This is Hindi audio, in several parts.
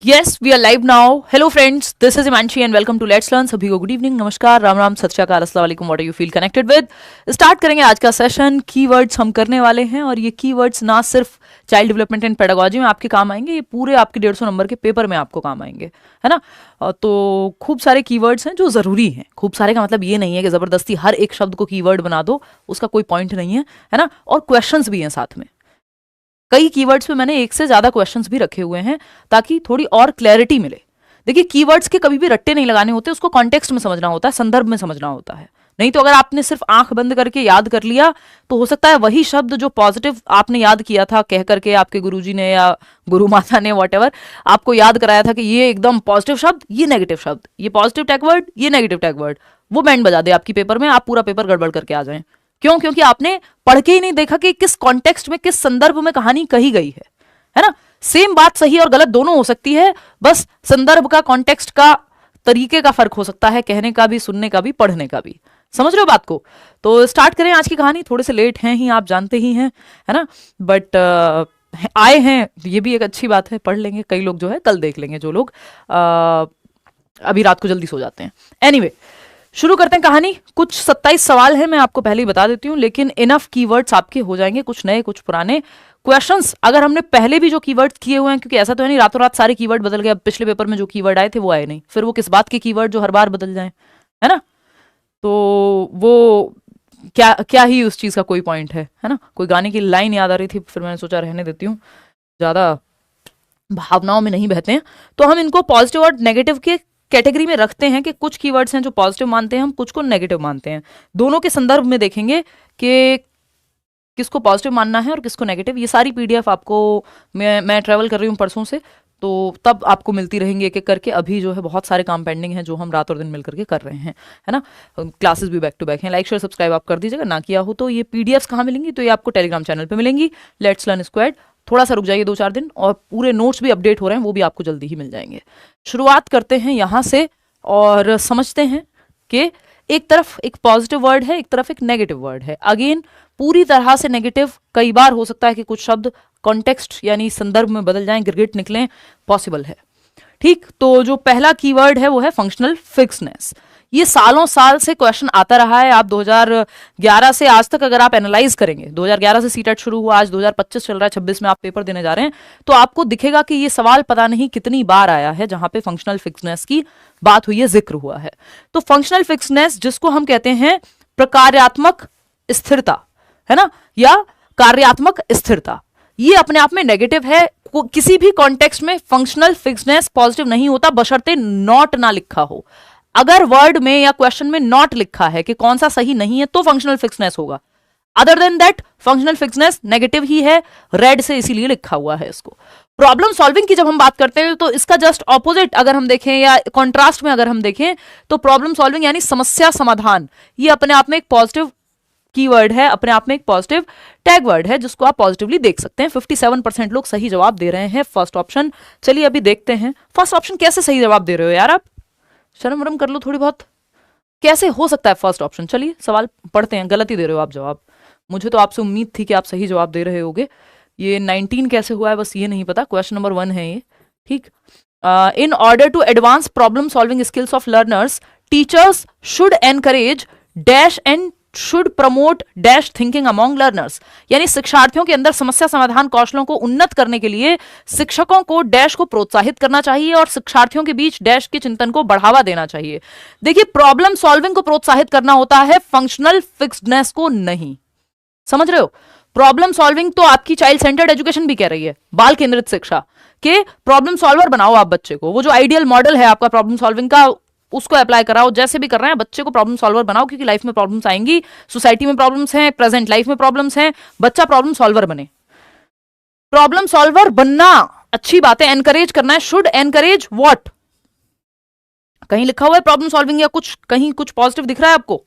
Yes, we are live now. Hello friends, this is Imanshi and welcome to Let's Learn. सभी को गुड इवनिंग, नमस्कार, राम राम, सत श्री अकाल, अस्सलाम वालेकुम, what are you feel connected with. Start करेंगे आज का सेशन। कीवर्ड्स हम करने वाले हैं और ये कीवर्ड्स ना सिर्फ चाइल्ड डेवलपमेंट एंड पेडागोजी में आपके काम आएंगे, ये पूरे आपके 150 नंबर के पेपर में आपको काम आएंगे, है ना। तो खूब सारे कीवर्ड्स हैं जो ज़रूरी हैं। खूब सारे का मतलब ये नहीं है कि ज़बरदस्ती हर एक शब्द को कीवर्ड बना दो, उसका कोई पॉइंट नहीं है ना। और क्वेश्चंस भी हैं साथ में। कई कीवर्ड्स पे मैंने एक से ज्यादा क्वेश्चंस भी रखे हुए हैं ताकि थोड़ी और क्लैरिटी मिले। देखिए, कीवर्ड्स के कभी भी रट्टे नहीं लगाने होते, उसको कॉन्टेक्स्ट में समझना होता है, संदर्भ में समझना होता है। नहीं तो अगर आपने सिर्फ आंख बंद करके याद कर लिया तो हो सकता है वही शब्द जो पॉजिटिव आपने याद किया था कह करके, आपके गुरुजी ने या गुरु माता ने व्हाटएवर आपको याद कराया था कि ये एकदम पॉजिटिव शब्द, ये नेगेटिव शब्द, ये पॉजिटिव टैग वर्ड, ये नेगेटिव टैग वर्ड, वो बैंड बजा दे आपकी पेपर में, आप पूरा पेपर गड़बड़ करके आ जाएं। क्यों? क्योंकि आपने पढ़ के ही नहीं देखा कि किस कॉन्टेक्स्ट में, किस संदर्भ में कहानी कही गई है ना। सेम बात सही और गलत दोनों हो सकती है, बस संदर्भ का, कॉन्टेक्स्ट का, तरीके का फर्क हो सकता है, कहने का भी, सुनने का भी, पढ़ने का भी। समझ रहे हो बात को? तो स्टार्ट करें आज की कहानी। थोड़े से लेट हैं ही, आप जानते ही हैं, है ना, बट आए हैं, ये भी एक अच्छी बात है। पढ़ लेंगे, कई लोग जो है कल देख लेंगे, जो लोग अभी रात को जल्दी सो जाते हैं। एनीवे, शुरू करते हैं कहानी। कुछ 27 सवाल हैं, मैं आपको पहले ही बता देती हूँ, लेकिन इनफ कीवर्ड्स आपके हो जाएंगे, कुछ नए कुछ पुराने क्वेश्चंस। अगर हमने पहले भी जो कीवर्ड्स किए हुए हैं, क्योंकि ऐसा तो है नहीं रातों रात सारे कीवर्ड बदल गए, अब पिछले पेपर में जो कीवर्ड आए थे वो आए नहीं, फिर वो किस बात के कीवर्ड जो हर बार बदल जाएं, है ना। तो वो क्या क्या ही उस चीज का कोई पॉइंट है ना। कोई गाने की लाइन याद आ रही थी, फिर मैंने सोचा रहने देती हूँ, ज्यादा भावनाओं में नहीं बहते हैं। तो हम इनको पॉजिटिव और नेगेटिव के कैटेगरी में रखते हैं कि कुछ कीवर्ड्स हैं जो पॉजिटिव मानते हैं हम, कुछ को नेगेटिव मानते हैं। दोनों के संदर्भ में देखेंगे कि किसको पॉजिटिव मानना है और किसको नेगेटिव। ये सारी पीडीएफ आपको मैं ट्रैवल कर रही हूँ परसों से, तो तब आपको मिलती रहेंगी एक एक करके। अभी जो है बहुत सारे काम पेंडिंग हैं जो हम रात और दिन मिल करके कर रहे हैं, है ना। क्लासेस भी बैक टू बैक हैं। लाइक शेयर सब्सक्राइब आप कर दीजिएगा, ना किया हो तो। ये पीडीएफ्स कहाँ मिलेंगी? तो ये आपको टेलीग्राम चैनल पे मिलेंगी, लेट्स लर्न स्क्वाड। थोड़ा सा रुक जाइए 2-4 दिन, और पूरे नोट्स भी अपडेट हो रहे हैं, वो भी आपको जल्दी ही मिल जाएंगे। शुरुआत करते हैं यहाँ से और समझते हैं कि एक तरफ एक पॉजिटिव वर्ड है, एक तरफ एक नेगेटिव वर्ड है। अगेन पूरी तरह से नेगेटिव कई बार हो सकता है कि कुछ शब्द कॉन्टेक्स्ट यानी संदर्भ में बदल जाएं, गिरगिट निकलें, पॉसिबल है। ठीक, तो जो पहला कीवर्ड है वो है फंक्शनल फिक्सनेस। ये सालों साल से क्वेश्चन आता रहा है। आप 2011 से आज तक अगर आप एनालाइज करेंगे, 2011 से सीटेट शुरू हुआ, आज 2025 चल रहा है, 26 में आप पेपर देने जा रहे हैं, तो आपको दिखेगा कि ये सवाल पता नहीं कितनी बार आया है जहां पे फंक्शनल फिक्सनेस की बात हुई है, जिक्र हुआ है। तो फंक्शनल फिक्सनेस, जिसको हम कहते हैं प्रकार्यात्मक स्थिरता, है ना, या कार्यात्मक स्थिरता, ये अपने आप में नेगेटिव है। किसी भी कॉन्टेक्स्ट में फंक्शनल फिक्सनेस पॉजिटिव नहीं होता बशर्ते नॉट ना लिखा हो। अगर वर्ड में या क्वेश्चन में नॉट लिखा है कि कौन सा सही नहीं है, तो फंक्शनल फिक्सनेस होगा। Other than that functional fixedness negative ही है, रेड से इसीलिए लिखा हुआ है इसको। प्रॉब्लम सॉल्विंग की जब हम बात करते हैं तो इसका जस्ट ऑपोजिट अगर हम देखें, या कॉन्ट्रास्ट में अगर हम देखें, तो प्रॉब्लम सॉल्विंग यानी समस्या समाधान, ये अपने आप में एक पॉजिटिव कीवर्ड है, अपने आप में एक पॉजिटिव टैग वर्ड है, जिसको आप पॉजिटिवली देख सकते हैं। 57% लोग सही जवाब दे रहे हैं फर्स्ट ऑप्शन। चलिए अभी देखते हैं फर्स्ट ऑप्शन कैसे सही जवाब दे रहे हो यार। आप शर्म वरम कर लो थोड़ी बहुत, कैसे हो सकता है फर्स्ट ऑप्शन। चलिए सवाल पढ़ते हैं, गलत ही दे रहे हो आप जवाब। मुझे तो आपसे उम्मीद थी कि आप सही जवाब दे रहे होगे। ये 19 कैसे हुआ है बस ये नहीं पता। क्वेश्चन नंबर 1 है ये, ठीक। In order to advance problem solving skills of learners, teachers should encourage dash and should promote dash thinking among learners. यानी शिक्षार्थियों के अंदर समस्या समाधान कौशलों को उन्नत करने के लिए शिक्षकों को डैश को प्रोत्साहित करना चाहिए और शिक्षार्थियों के बीच डैश के चिंतन को बढ़ावा देना चाहिए। देखिए, प्रॉब्लम सॉल्विंग को प्रोत्साहित करना होता है, फंक्शनल फिक्सडनेस को नहीं। समझ रहे हो? प्रॉब्लम सॉल्विंग तो आपकी चाइल्ड सेंटर्ड एजुकेशन भी कह रही है, बाल केंद्रित शिक्षा, के प्रॉब्लम सॉल्वर बनाओ आप बच्चे को। वो जो आइडियल मॉडल है आपका प्रॉब्लम सॉल्विंग का, उसको अप्लाई कराओ। जैसे भी कर रहे हैं बच्चे को प्रॉब्लम सॉल्वर बनाओ, क्योंकि लाइफ में प्रॉब्लम्स आएंगी, सोसाइटी में प्रॉब्लम्स हैं, प्रेजेंट लाइफ में प्रॉब्लम्स हैं, बच्चा प्रॉब्लम सॉल्वर बने। प्रॉब्लम सॉल्वर बनना अच्छी बात है, एनकरेज करना है। Should encourage what? कहीं लिखा हुआ है प्रॉब्लम सॉल्विंग या कुछ कहीं कुछ पॉजिटिव दिख रहा है आपको?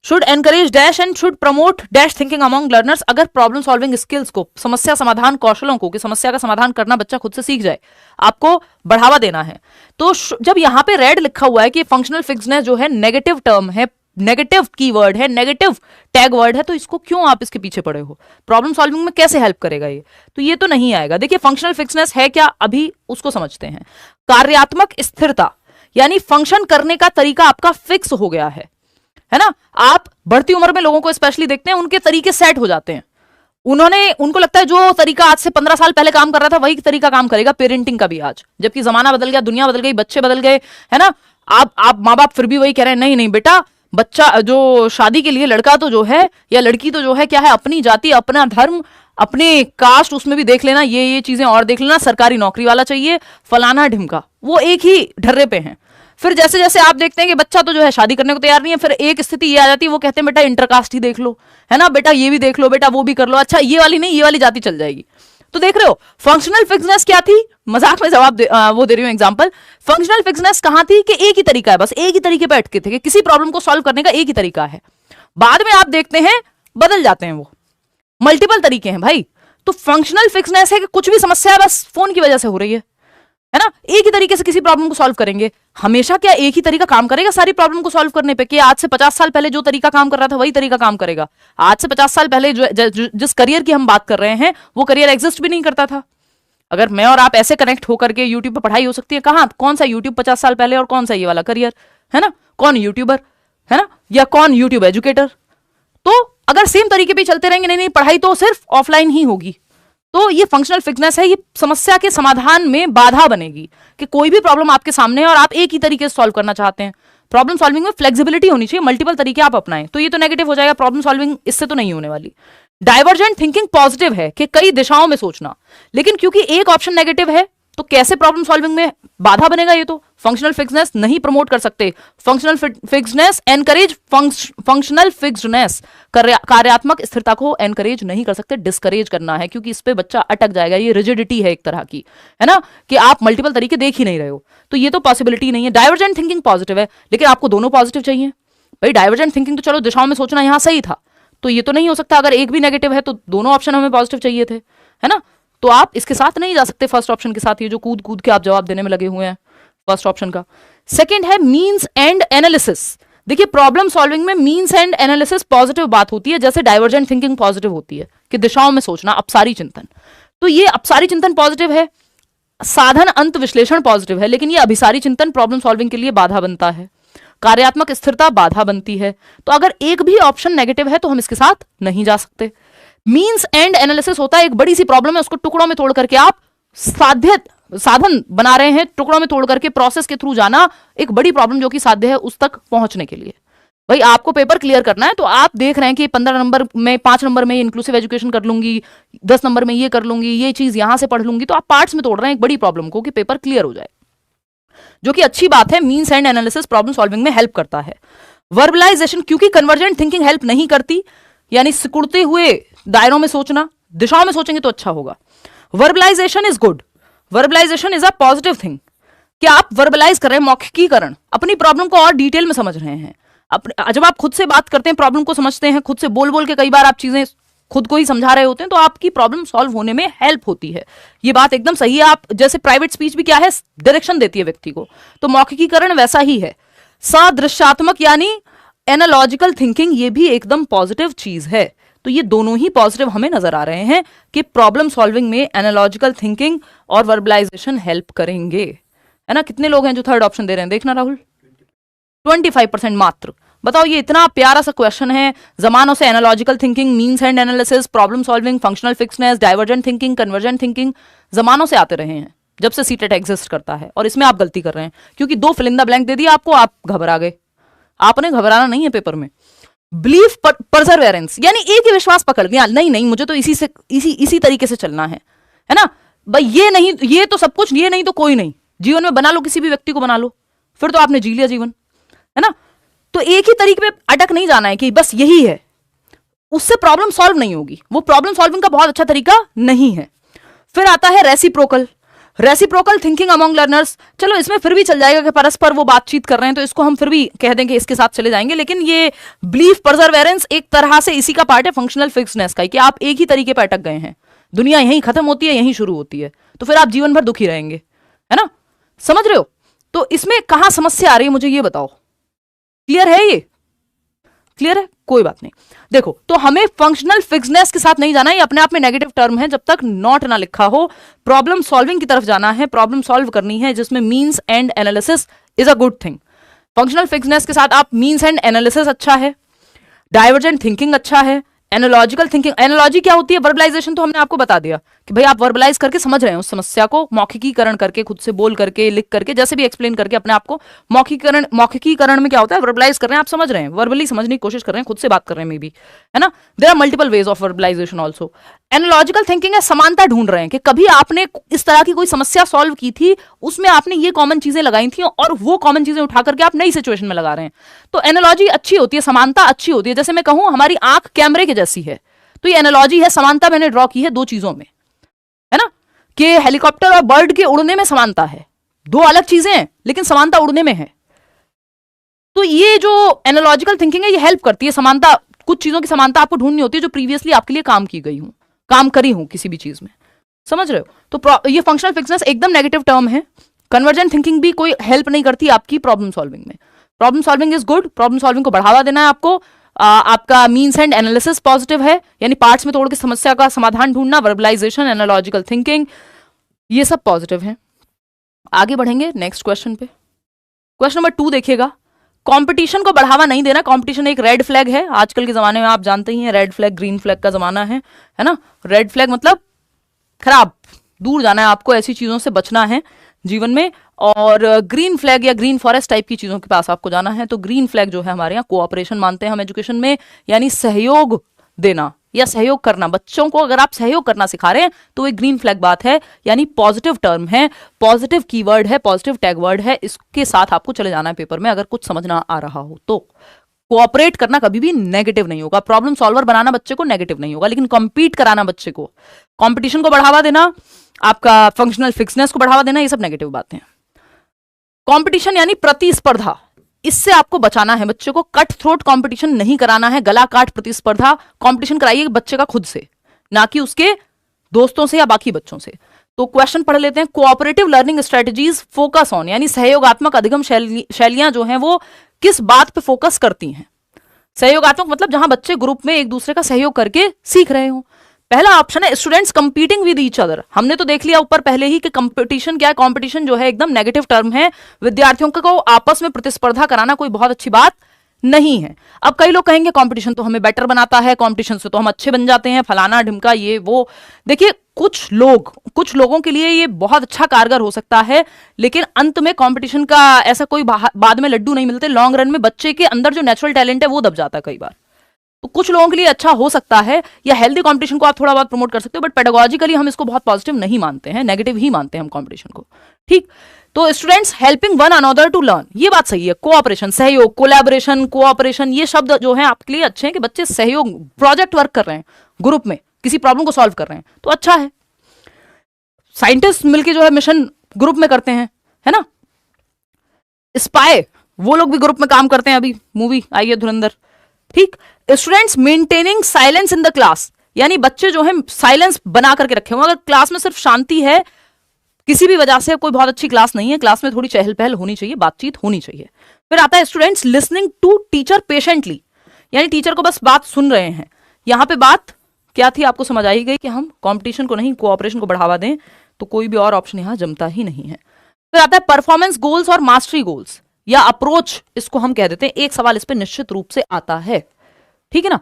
Should encourage dash and should promote dash thinking among learners. अगर प्रॉब्लम सॉल्विंग स्किल्स को, समस्या समाधान कौशलों को, कि समस्या का समाधान करना बच्चा खुद से सीख जाए, आपको बढ़ावा देना है, तो जब यहां पे रेड लिखा हुआ है कि फंक्शनल फिक्सनेस जो है नेगेटिव टर्म है, नेगेटिव कीवर्ड है, नेगेटिव टैग वर्ड है, तो इसको क्यों आप इसके पीछे पड़े हो? प्रॉब्लम सॉल्विंग में कैसे हेल्प करेगा ये? तो ये तो नहीं आएगा। देखिए फंक्शनल फिक्सनेस है क्या, अभी उसको समझते हैं। कार्यात्मक स्थिरता यानी फंक्शन करने का तरीका आपका फिक्स हो गया है ना। आप बढ़ती उम्र में लोगों को स्पेशली देखते हैं, उनके तरीके सेट हो जाते हैं। उनको लगता है जो तरीका आज से 15 साल पहले काम कर रहा था वही तरीका काम करेगा पेरेंटिंग का भी आज, जबकि जमाना बदल गया, दुनिया बदल गई, बच्चे बदल गए, है ना। आप माँ बाप फिर भी वही कह रहे हैं, नहीं नहीं बेटा, बच्चा जो शादी के लिए लड़का तो जो है या लड़की तो जो है क्या है, अपनी जाति, अपना धर्म, अपने कास्ट उसमें भी देख लेना, ये चीजें और देख लेना, सरकारी नौकरी वाला चाहिए, फलाना ढिमका, वो एक ही ढर्रे पे हैं। फिर जैसे जैसे आप देखते हैं कि बच्चा तो जो है शादी करने को तैयार नहीं है, फिर एक स्थिति ये आ जाती है, वो कहते हैं बेटा इंटरकास्ट ही देख लो, है ना, बेटा ये भी देख लो, बेटा वो भी कर लो, अच्छा ये वाली नहीं, ये वाली जाति चल जाएगी। तो देख रहे हो फंक्शनल फिक्सनेस क्या थी, मजाक में जवाब वो दे रही हूं एग्जांपल। फंक्शनल फिक्सनेस कहां थी कि एक ही तरीका है, बस एक ही तरीके पे अटके थे कि किसी प्रॉब्लम को सॉल्व करने का एक ही तरीका है। बाद में आप देखते हैं बदल जाते हैं, वो मल्टीपल तरीके हैं भाई। तो फंक्शनल फिक्सनेस है कि कुछ भी समस्या है बस फोन की वजह से हो रही है ना, एक ही तरीके से किसी प्रॉब्लम को सॉल्व करेंगे। हमेशा क्या एक ही तरीका काम करेगा सारी प्रॉब्लम को सॉल्व करने पे? कि आज से 50 साल पहले जो तरीका काम कर रहा था वही तरीका काम करेगा? आज से 50 साल पहले जिस करियर की हम बात कर रहे हैं वो करियर एग्जिस्ट भी नहीं करता था। अगर मैं और आप ऐसे कनेक्ट होकर के यूट्यूब पर पढ़ाई हो सकती है, कहां, कौन सा यूट्यूब 50 साल पहले और कौन सा ये वाला करियर, है ना, कौन यूट्यूबर, है ना, या कौन यूट्यूब एजुकेटर। तो अगर सेम तरीके पे चलते रहेंगे, नहीं नहीं पढ़ाई तो सिर्फ ऑफलाइन ही होगी, तो ये फंक्शनल फिक्सनेस है, ये समस्या के समाधान में बाधा बनेगी कि कोई भी प्रॉब्लम आपके सामने है और आप एक ही तरीके से सॉल्व करना चाहते हैं। प्रॉब्लम सॉल्विंग में फ्लेक्सिबिलिटी होनी चाहिए, मल्टीपल तरीके आप अपनाएं, तो ये तो नेगेटिव हो जाएगा। प्रॉब्लम सॉल्विंग इससे तो नहीं होने वाली। डाइवर्जेंट थिंकिंग पॉजिटिव है कि कई दिशाओं में सोचना, लेकिन क्योंकि एक ऑप्शन नेगेटिव है तो कैसे प्रॉब्लम सॉल्विंग में बाधा बनेगा? ये तो फंक्शनल फिक्सनेस नहीं प्रमोट कर सकते। फंक्शनल फिक्सनेस एनकरेज फंक्शनल फिक्सडनेस, कार्यात्मक स्थिरता को एनकरेज नहीं कर सकते, डिस्करेज करना है, क्योंकि इस पे बच्चा अटक जाएगा। ये रिजिडिटी है एक तरह की, है ना, कि आप मल्टीपल तरीके देख ही नहीं रहे हो, तो ये तो पॉसिबिलिटी नहीं है। डाइवर्जेंट थिंकिंग पॉजिटिव है, लेकिन आपको दोनों पॉजिटिव चाहिए भाई। डाइवर्जेंट थिंकिंग तो चलो दिशाओं में सोचना यहां सही था, तो ये तो नहीं हो सकता। अगर एक भी नेगेटिव है तो दोनों ऑप्शन हमें पॉजिटिव चाहिए थे, है ना। तो आप इसके साथ नहीं जा सकते फर्स्ट ऑप्शन के साथ, ये जो कूद कूद के आप जवाब देने में लगे हुए हैं फर्स्ट ऑप्शन का। सेकंड है मीन्स एंड एनालिसिस। देखिए प्रॉब्लम सॉल्विंग में मीन्स एंड एनालिसिस पॉजिटिव बात होती है, जैसे डाइवर्जेंट थिंकिंग पॉजिटिव होती है कि दिशाओं में सोचना, अपसारी चिंतन। तो ये अपसारी चिंतन पॉजिटिव है, साधन अंत विश्लेषण पॉजिटिव है, लेकिन ये अभिसारी चिंतन प्रॉब्लम सॉल्विंग के लिए बाधा बनता है। कार्यात्मक स्थिरता बाधा बनती है। तो अगर एक भी ऑप्शन नेगेटिव है तो हम इसके साथ नहीं जा सकते। मीन्स एंड एनालिसिस होता है एक बड़ी सी प्रॉब्लम है, उसको टुकड़ों में तोड़ करके आप साधन बना रहे हैं, टुकड़ों में तोड़ करके प्रोसेस के थ्रू जाना, एक बड़ी प्रॉब्लम जो कि साध्य है उस तक पहुंचने के लिए। भाई आपको पेपर क्लियर करना है, तो आप देख रहे हैं कि 15 नंबर में 5 नंबर में इंक्लूसिव एजुकेशन कर लूंगी, 10 नंबर में ये कर लूंगी, ये चीज यहां से पढ़ लूंगी, तो आप पार्ट्स में तोड़ रहे हैं एक बड़ी प्रॉब्लम को कि पेपर क्लियर हो जाए, जो कि अच्छी बात है। Means and analysis problem solving में हेल्प करता है। वर्बलाइजेशन, क्योंकि कन्वर्जेंट थिंकिंग हेल्प नहीं करती, यानी सिकुड़ते हुए दायरों में सोचना, दिशाओं में सोचेंगे तो अच्छा होगा। Verbalization is good, verbalization is a positive thing, कि आप वर्बलाइज कर रहे हैं, मौखिकीकरण, अपनी प्रॉब्लम को और डिटेल में समझ रहे हैं। जब आप खुद से बात करते हैं, प्रॉब्लम को समझते हैं, खुद से बोल बोल के कई बार आप चीजें खुद को ही समझा रहे होते हैं, तो आपकी प्रॉब्लम सॉल्व होने में हेल्प होती है। ये बात एकदम सही है। आप जैसे प्राइवेट स्पीच भी क्या है, डायरेक्शन देती है व्यक्ति को, तो मौखिकीकरण वैसा ही है। सदृश्यात्मक यानी एनालॉजिकल थिंकिंग, ये भी एकदम पॉजिटिव चीज है। तो ये दोनों ही पॉजिटिव हमें नजर आ रहे हैं कि प्रॉब्लम सॉल्विंग में एनालॉजिकल थिंकिंग और वर्बलाइजेशन हेल्प करेंगे, है ना। कितने लोग हैं जो थर्ड ऑप्शन दे रहे हैं, देखना राहुल, 25% मात्र। बताओ, ये इतना प्यारा सा क्वेश्चन है, जमानों से analogical thinking, means and analysis, problem solving, functional fixedness, divergent thinking, convergent thinking, जमानों से आते रहे हैं जब से सीटेट एग्जिस्ट करता है, और इसमें आप गलती कर रहे हैं क्योंकि 2 फिल इन द ब्लैंक दे दिया आपको, आप घबरा गए। आपने घबराना नहीं है पेपर में। बिलीफ परसेवरेंस, यानी एक ही विश्वास पकड़ लिया, नहीं नहीं मुझे तो इसी तरीके से चलना है ना भाई, ये नहीं, ये तो सब कुछ, ये नहीं तो कोई नहीं। जीवन में बना लो, किसी भी व्यक्ति को बना लो, फिर तो आपने जी लिया जीवन, है ना। तो एक ही तरीके पे अटक नहीं जाना है कि बस यही है, उससे प्रॉब्लम सॉल्व नहीं होगी, वो प्रॉब्लम सॉल्विंग का बहुत अच्छा तरीका नहीं है। फिर आता है रेसिप्रोकल थिंकिंग अमंग लर्नर्स। चलो इसमें फिर भी चल जाएगा कि परस्पर वो बातचीत कर रहे हैं, तो इसको हम फिर भी कह देंगे, इसके साथ चले जाएंगे। लेकिन ये बिलीफ परसेवरेंस एक तरह से इसी का पार्ट है फंक्शनल फिक्सनेस का, कि आप एक ही तरीके पर अटक गए हैं, दुनिया यहीं खत्म होती है, यहीं शुरू होती है, तो फिर आप जीवन भर दुखी रहेंगे, है ना। समझ रहे हो? तो इसमें कहां समस्या आ रही है मुझे ये बताओ, क्लियर है ये? क्लियर है, कोई बात नहीं। देखो, तो हमें फंक्शनल फिक्सनेस के साथ नहीं जाना, ये अपने आप में नेगेटिव टर्म है जब तक नॉट ना लिखा हो। प्रॉब्लम सॉल्विंग की तरफ जाना है, प्रॉब्लम सॉल्व करनी है, जिसमें means and analysis is a good thing. Functional fixedness के साथ आप मीन्स एंड एनालिसिस अच्छा है, डाइवर्जेंट थिंकिंग अच्छा है, एनालॉजिकल थिंकिंग। एनालॉजी क्या होती है? वर्बलाइजेशन तो हमने आपको बता दिया कि भाई आप वर्बलाइज करके समझ रहे हैं उस समस्या को, मौखिकीकरण करके, खुद से बोल करके, लिख करके, जैसे भी एक्सप्लेन करके अपने आप को। मौखिकीकरण में क्या होता है? वर्बलाइज कर रहे हैं, आप समझ रहे हैं, वर्बली समझने की कोशिश कर रहे हैं, खुद से बात कर रहे हैं मे बी, है ना। There are multiple ways of verbalization also. Analogical thinking है, समानता ढूंढ रहे हैं कि कभी आपने इस तरह की कोई समस्या सॉल्व की थी, उसमें आपने ये कॉमन चीजें लगाई थी और वो कॉमन चीजें उठा करके आप नई सिचुएशन में लगा रहे हैं। तो एनालॉजी अच्छी होती है, समानता अच्छी होती है। जैसे मैं कहूं हमारी आंख कैमरे के जैसी है, तो ये एनालॉजी है, समानता मैंने ड्रॉ की है दो चीजों में, है ना, कि हेलीकॉप्टर और बर्ड के उड़ने में समानता है, दो अलग चीजें हैं लेकिन समानता उड़ने में है। तो ये जो एनालॉजिकल थिंकिंग है ये हेल्प करती है, समानता, कुछ चीजों की समानता आपको ढूंढनी होती है जो प्रीवियसली आपके लिए काम की गई हूं, काम करी हूं किसी भी चीज में, समझ रहे हो। तो ये फंक्शनल फिक्सनेस एकदम नेगेटिव टर्म है। कन्वर्जेंट थिंकिंग भी कोई हेल्प नहीं करती आपकी प्रॉब्लम सॉल्विंग में। Problem solving is good, problem solving को बढ़ावा देना है आपको। आपका मीन्स एंड एनालिसिस पॉजिटिव है, यानी पार्ट्स में तोड़ के समस्या का समाधान ढूंढना, वर्बलाइजेशन, एनालॉजिकल थिंकिंग, ये सब पॉजिटिव है। आगे बढ़ेंगे नेक्स्ट क्वेश्चन पे। क्वेश्चन नंबर 2 देखिएगा, कंपटीशन को बढ़ावा नहीं देना। कंपटीशन एक रेड फ्लैग है आजकल के जमाने में, आप जानते ही हैं, रेड फ्लैग ग्रीन फ्लैग का जमाना है ना। रेड फ्लैग मतलब खराब, दूर जाना है आपको, ऐसी चीजों से बचना है जीवन में। और ग्रीन फ्लैग या ग्रीन फॉरेस्ट टाइप की चीजों के पास आपको जाना है। तो ग्रीन फ्लैग जो है हमारे यहाँ कोऑपरेशन मानते हैं हम एजुकेशन में, यानी सहयोग देना या सहयोग करना। बच्चों को अगर आप सहयोग करना सिखा रहे हैं तो एक ग्रीन फ्लैग बात है, यानी पॉजिटिव टर्म है, पॉजिटिव कीवर्ड है, पॉजिटिव टैग वर्ड है। इसके साथ आपको चले जाना है पेपर में अगर कुछ समझना आ रहा हो तो। कोऑपरेट करना कभी भी नेगेटिव नहीं होगा, प्रॉब्लम सॉल्वर बनाना बच्चे को नेगेटिव नहीं होगा, लेकिन कॉम्पीट कराना बच्चे को, कॉम्पिटिशन को बढ़ावा देना, आपका फंक्शनल फिक्सनेस को बढ़ावा देना, ये सब नेगेटिव बातें हैं। कंपटीशन यानी प्रतिस्पर्धा, इससे आपको बचाना है बच्चे को। कट थ्रोट कंपटीशन नहीं कराना है, गला काट प्रतिस्पर्धा। कंपटीशन कराइए बच्चे का खुद से, ना कि उसके दोस्तों से या बाकी बच्चों से। तो क्वेश्चन पढ़ लेते हैं। Cooperative learning strategies focus on, यानी सहयोगात्मक अधिगम शैलियां जो हैं वो किस बात पे फोकस करती हैं? सहयोगात्मक मतलब जहां बच्चे ग्रुप में एक दूसरे का सहयोग करके सीख रहे हो। पहला ऑप्शन है students competing with each other. हमने तो देख लिया ऊपर पहले ही कि कंपटीशन क्या है। कंपटीशन जो है एकदम नेगेटिव टर्म है, विद्यार्थियों को आपस में प्रतिस्पर्धा कराना कोई बहुत अच्छी बात नहीं है। अब कई लोग कहेंगे कंपटीशन तो हमें बेटर बनाता है, कंपटीशन से तो हम अच्छे बन जाते हैं, फलाना ढिमका ये वो। देखिए कुछ लोगों के लिए ये बहुत अच्छा कारगर हो सकता है, लेकिन अंत में कंपटीशन का ऐसा कोई बाद में लड्डू नहीं मिलते। लॉन्ग रन में बच्चे के अंदर जो नेचुरल टैलेंट है वो दब जाता है कई बार। तो कुछ लोगों के लिए अच्छा हो सकता है, या हेल्दी कंपटीशन को आप थोड़ा बहुत प्रमोट कर सकते हो, बट पेडागोजिकली हम इसको बहुत पॉजिटिव नहीं मानते हैं, नेगेटिव ही मानते हैं हम कंपटीशन को। ठीक, तो students helping one another to learn, ये बात सही है। कोऑपरेशन, सहयोग, कोलैबोरेशन, कोऑपरेशन, ये शब्द जो है आपके लिए अच्छे हैं कि बच्चे सहयोग, प्रोजेक्ट वर्क कर रहे हैं ग्रुप में, किसी प्रॉब्लम को सॉल्व कर रहे हैं, तो अच्छा है। साइंटिस्ट मिलकर जो है मिशन ग्रुप में करते हैं, है ना। स्पाई वो लोग भी ग्रुप में काम करते हैं, अभी मूवी आई है धुरंधर। ठीक, students maintaining silence in the class, यानी बच्चे जो है साइलेंस बना करके रखे हों। अगर क्लास में सिर्फ शांति है, किसी भी वजह से कोई बहुत अच्छी क्लास नहीं है, क्लास में थोड़ी चहल पहल होनी चाहिए, बातचीत होनी चाहिए। फिर आता है students listening to teacher patiently, यानी टीचर को बस बात सुन रहे हैं। यहां पे बात क्या थी आपको समझ आई गई कि हम कंपटीशन को नहीं कोऑपरेशन को बढ़ावा दें, तो कोई भी और ऑप्शन यहां जमता ही नहीं है। फिर आता है परफॉर्मेंस गोल्स और मास्टरी गोल्स या अप्रोच, इसको हम कह देते हैं। एक सवाल इस पर निश्चित रूप से आता है, ठीक है ना।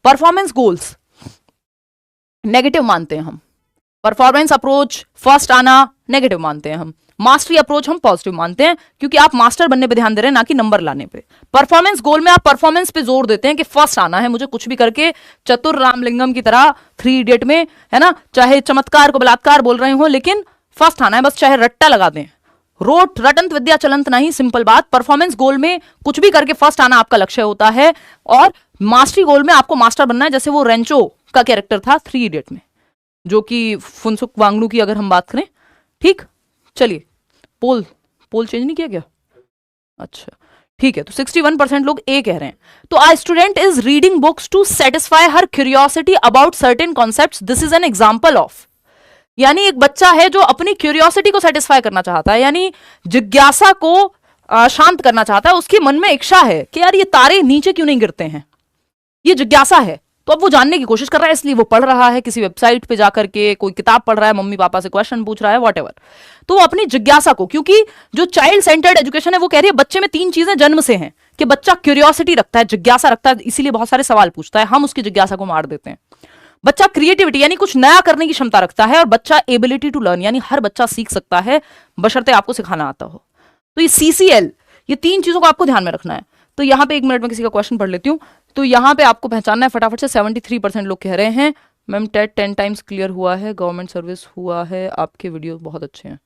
परफॉर्मेंस गोल्स नेगेटिव मानते हैं हम, परफॉर्मेंस अप्रोच फर्स्ट आना नेगेटिव मानते हैं हम, मास्टरी अप्रोच हम पॉजिटिव मानते हैं, क्योंकि आप मास्टर बनने पे ध्यान दे रहे हैं ना कि नंबर लाने पे। परफॉर्मेंस गोल में आप परफॉर्मेंस पे जोर देते हैं कि फर्स्ट आना है मुझे, कुछ भी करके चतुर रामलिंगम की तरह 3 इडियट में, है ना, चाहे चमत्कार को बलात्कार बोल रहे हो लेकिन फर्स्ट आना है, बस चाहे रट्टा लगा दें। रोट रटंत विद्या चलंत नहीं, सिंपल बात। परफॉर्मेंस गोल में कुछ भी करके फर्स्ट आना आपका लक्ष्य होता है, और मास्टरी गोल में आपको मास्टर बनना है, जैसे वो रेंचो का कैरेक्टर था 3 इडियट में, जो कि फुनसुक वांगडू की अगर हम बात करें। ठीक, चलिए पोल चेंज नहीं किया गया, अच्छा ठीक है। तो 61% लोग ए कह रहे हैं। तो a student is reading books to satisfy her curiosity about certain concepts, this is an example of, यानी एक बच्चा है जो अपनी क्यूरियोसिटी को सेटिस्फाई करना चाहता है, यानी जिज्ञासा को शांत करना चाहता है। उसके मन में इच्छा है कि यार ये तारे नीचे क्यों नहीं गिरते हैं, ये जिज्ञासा है, तो अब वो जानने की कोशिश कर रहा है, इसलिए वो पढ़ रहा है, किसी वेबसाइट पे जाकर के कोई किताब पढ़ रहा है, मम्मी पापा से क्वेश्चन पूछ रहा है, वॉटेवर। तो वो अपनी जिज्ञासा को, क्योंकि जो चाइल्ड सेंटर्ड एजुकेशन है वो कह रही है बच्चे में 3 चीजें जन्म से हैं कि बच्चा क्यूरियोसिटी रखता है, जिज्ञासा रखता है, इसीलिए बहुत सारे सवाल पूछता है, हम उसकी जिज्ञासा को मार देते हैं। बच्चा क्रिएटिविटी यानी कुछ नया करने की क्षमता रखता है, और बच्चा एबिलिटी टू लर्न यानी हर बच्चा सीख सकता है बशर्ते आपको सिखाना आता हो। तो ये CCL, ये 3 चीजों को आपको ध्यान में रखना है। तो यहाँ पे 1 मिनट में किसी का क्वेश्चन पढ़ लेती हूँ। तो यहाँ पे आपको पहचानना है फटाफट से। 73% लोग कह रहे हैं मैम टेट 10 टाइम्स क्लियर हुआ है, गवर्नमेंट सर्विस हुआ है, आपके वीडियो बहुत अच्छे हैं,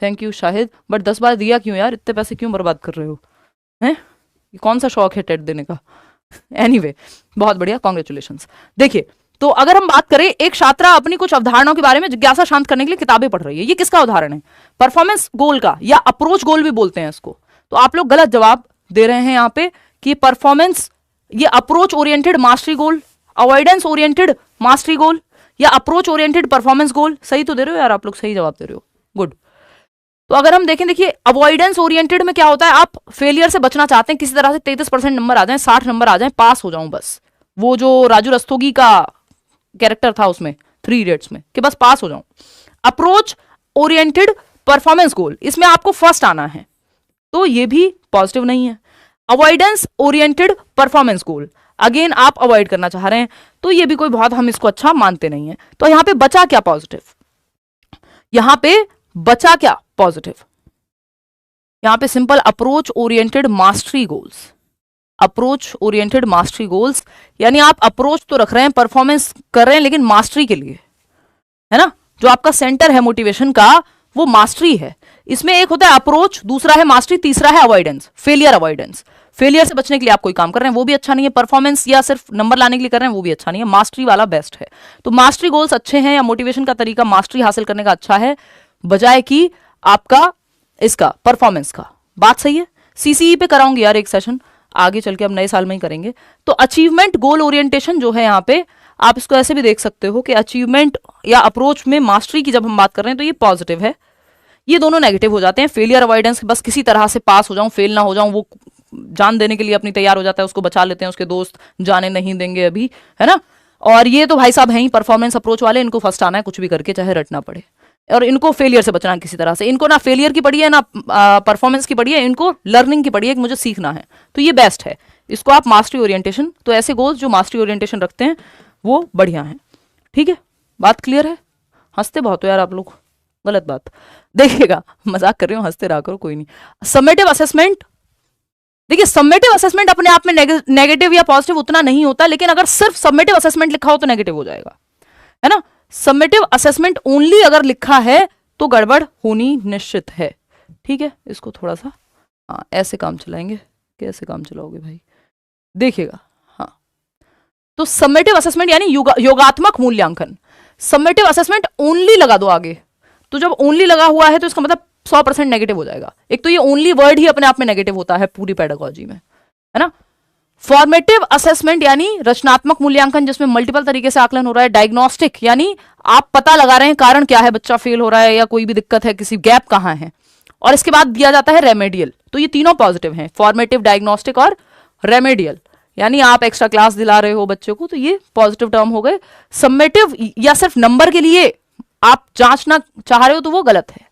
थैंक यू शाहिद। बट 10 बार दिया क्यों यार, इतने पैसे क्यों बर्बाद कर रहे हो, हैं? ये कौन सा शौक है टेट देने का? एनीवे, बहुत बढ़िया, कॉन्ग्रेचुलेशंस। देखिए, तो अगर हम बात करें, एक छात्रा अपनी कुछ अवधारणाओं के बारे में जिज्ञासा शांत करने के लिए किताबें पढ़ रही है, ये किसका उदाहरण है? परफॉर्मेंस गोल का, या अप्रोच गोल भी बोलते हैं इसको। तो आप लोग गलत जवाब दे रहे हैं यहाँ पे कि परफॉर्मेंस, ये अप्रोच ओरिएंटेड मास्टरी गोल, अवॉइडेंस ओरिएंटेड मास्टरी गोल, या अप्रोच ओरिएंटेड परफॉर्मेंस गोल। सही तो दे रहे हो यार, आप लोग सही जवाब दे रहे हो, गुड। तो अगर हम देखें, देखिए अवॉइडेंस ओरिएंटेड में क्या होता है, आप फेलियर से बचना चाहते हैं, किसी तरह से 33% नंबर आ जाए, 60 नंबर आ जाए, पास हो जाऊं बस। वो जो राजू रस्तोगी का कैरेक्टर था उसमें 3 इडियट्स में, कि बस पास हो जाऊं। अप्रोच ओरिएंटेड परफॉर्मेंस गोल, इसमें आपको फर्स्ट आना है, तो ये भी पॉजिटिव नहीं है। अवॉइडेंस ओरिएंटेड परफॉर्मेंस गोल, अगेन आप अवॉइड करना चाह रहे हैं, तो ये भी कोई बहुत हम इसको अच्छा मानते नहीं है। तो यहां पे बचा क्या पॉजिटिव, यहां पे बचा क्या पॉजिटिव, यहां पे simple approach oriented mastery goals. Approach oriented mastery goals यानी आप अप्रोच तो रख रहे हैं, परफॉर्मेंस कर रहे हैं, लेकिन मास्टरी के लिए, है ना? जो आपका सेंटर है मोटिवेशन का वो मास्टरी है। इसमें एक होता है अप्रोच, दूसरा है मास्टरी, तीसरा है अवॉइडेंस, फेलियर अवॉइडेंस। फेलियर से बचने के लिए आप कोई काम कर रहे हैं वो भी अच्छा नहीं है, परफॉर्मेंस या सिर्फ नंबर लाने के लिए कर रहे हैं वो भी अच्छा नहीं है, मास्टरी वाला बेस्ट है। तो मास्टरी गोल्स अच्छे हैं, या मोटिवेशन का तरीका मास्टरी हासिल करने का अच्छा है, बजाय कि आपका इसका परफॉर्मेंस का। बात सही है। CCE पे कराऊंगी यार एक सेशन, आगे चल के अब नए साल में ही करेंगे। तो अचीवमेंट गोल ओरिएंटेशन जो है यहाँ पे, आप इसको ऐसे भी देख सकते हो कि अचीवमेंट या अप्रोच में मास्टरी की जब हम बात कर रहे हैं तो ये पॉजिटिव है, ये दोनों नेगेटिव हो जाते हैं। फेलियर अवॉइडेंस, बस किसी तरह से पास हो जाऊं, फेल ना हो जाऊं, वो जान देने के लिए अपनी तैयार हो जाता है, उसको बचा लेते हैं, उसके दोस्त जाने नहीं देंगे अभी, है ना? और ये तो भाई साहब हैं ही परफॉर्मेंस अप्रोच वाले, इनको फर्स्ट आना है कुछ भी करके, चाहे रटना पड़े। और इनको फेलियर से बचना है किसी तरह से, इनको ना फेलियर की पड़ी है ना परफॉर्मेंस की पड़ी है, इनको लर्निंग की पड़ी है कि मुझे सीखना है, तो ये बेस्ट है। इसको आप मास्टरी ओरिएंटेशन, तो ऐसे गोल्स जो मास्टरी ओरिएंटेशन रखते हैं वो बढ़िया है। ठीक है, बात क्लियर है? हंसते बहुत हो यार आप लोग, गलत बात। देखिएगा, मजाक कर रही हूँ, हंसते रहा करो, कोई नहीं। समेटिव असेसमेंट, देखिए समेटिव असेसमेंट अपने आप में नेगेटिव या पॉजिटिव उतना नहीं होता, लेकिन अगर सिर्फ समेटिव असेसमेंट लिखा हो तो नेगेटिव हो जाएगा, है ना? समेटिव असेसमेंट ओनली अगर लिखा है तो गड़बड़ होनी निश्चित है। ठीक है, इसको थोड़ा सा हाँ ऐसे काम चलाएंगे, कैसे काम चलाओगे भाई, देखिएगा। हाँ, तो समेटिव असेसमेंट यानी योगात्मक मूल्यांकन। समेटिव असेसमेंट ओनली लगा दो आगे, तो जब ओनली लगा हुआ है तो इसका मतलब 100% नेगेटिव हो जाएगा। एक तो ये ओनली वर्ड ही अपने आप में नेगेटिव होता है पूरी पेडागोजी में, है ना? फॉर्मेटिव असेसमेंट यानी रचनात्मक मूल्यांकन, जिसमें मल्टीपल तरीके से आकलन हो रहा है। डायग्नोस्टिक यानी आप पता लगा रहे हैं कारण क्या है, बच्चा फेल हो रहा है या कोई भी दिक्कत है, किसी गैप कहां है, और इसके बाद दिया जाता है रेमेडियल। तो ये तीनों पॉजिटिव हैं, फॉर्मेटिव, डायग्नोस्टिक और रेमेडियल, यानी आप एक्स्ट्रा क्लास दिला रहे हो बच्चे को, तो ये पॉजिटिव टर्म हो गए। समेटिव या सिर्फ नंबर के लिए आप जांचना चाह रहे हो तो वो गलत है।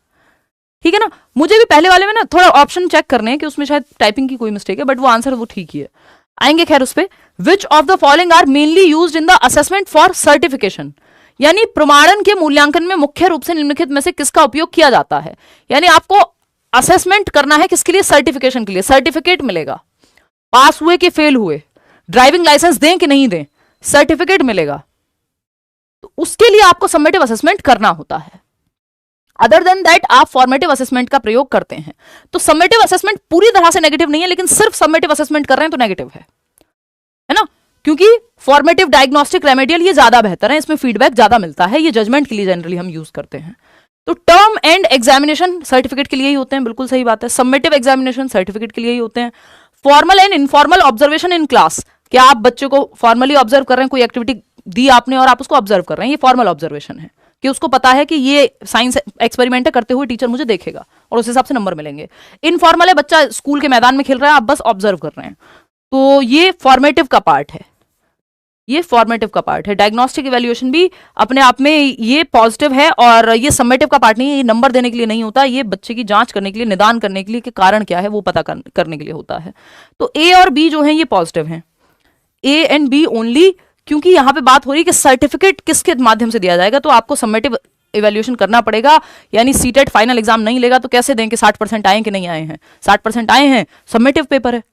ठीक है ना? मुझे भी पहले वाले में ना थोड़ा ऑप्शन चेक करने हैं कि उसमें शायद टाइपिंग की कोई मिस्टेक है, बट वो आंसर वो ठीक ही है, आएंगे खैर उस पे। Which of the following are mainly used in the assessment for certification, यानी प्रमाणन के मूल्यांकन में मुख्य रूप से निम्नलिखित में से किसका उपयोग किया जाता है। यानी आपको असेसमेंट करना है किसके लिए, सर्टिफिकेशन के लिए, सर्टिफिकेट मिलेगा, पास हुए कि फेल हुए, ड्राइविंग लाइसेंस दें कि नहीं दें, सर्टिफिकेट मिलेगा, तो उसके लिए आपको समेटिव असेसमेंट करना होता है। अदर देन दैट आप फॉर्मेटिव असेसमेंट का प्रयोग करते हैं। तो समेटिव असेसमेंट पूरी तरह से नेगेटिव नहीं है, लेकिन सिर्फ समेटिव असेसमेंट कर रहे हैं तो नेगेटिव है ना? क्योंकि फॉर्मेटिव, डायग्नोस्टिक, रेमेडियल ये ज्यादा बेहतर है, इसमें फीडबैक ज्यादा मिलता है, ये जजमेंट के लिए जनरली हम यूज करते हैं। तो टर्म एंड एग्जामिनेशन सर्टिफिकेट के लिए ही होते हैं, बिल्कुल सही बात है। समेटिव एग्जामिनेशन सर्टिफिकेट के लिए ही होते हैं। Formal and informal observation in class, क्या आप बच्चे को फॉर्मली ऑब्जर्व कर रहे हैं, कोई एक्टिविटी दी आपने और आप उसको ऑब्जर्व कर रहे हैं, ये फॉर्मल ऑब्जर्वेशन है कि उसको पता है कि ये साइंस एक्सपेरिमेंट करते हुए टीचर मुझे देखेगा और उस हिसाब से नंबर मिलेंगे। इनफॉर्मल है, बच्चा स्कूल के मैदान में खेल रहा है, आप बस ऑब्जर्व कर रहे हैं, तो ये फॉर्मेटिव का पार्ट है। ये फॉर्मेटिव का पार्ट है। डायग्नोस्टिक इवैल्यूएशन भी अपने आप में ये पॉजिटिव है, और ये समेटिव का पार्ट नहीं है। ये नंबर देने के लिए नहीं होता, ये बच्चे की जांच करने के लिए, निदान करने के लिए कि कारण क्या है वो पता करने के लिए होता है। तो ए और बी जो है ये पॉजिटिव हैं, ए एंड बी ओनली, क्योंकि यहां पे बात हो रही है कि सर्टिफिकेट किसके माध्यम से दिया जाएगा। तो आपको समेटिव इवैल्यूएशन करना पड़ेगा, यानी सीटेट फाइनल एग्जाम नहीं लेगा तो कैसे दें कि 60% आए कि नहीं आए हैं। 60% आए हैं, समेटिव पेपर है,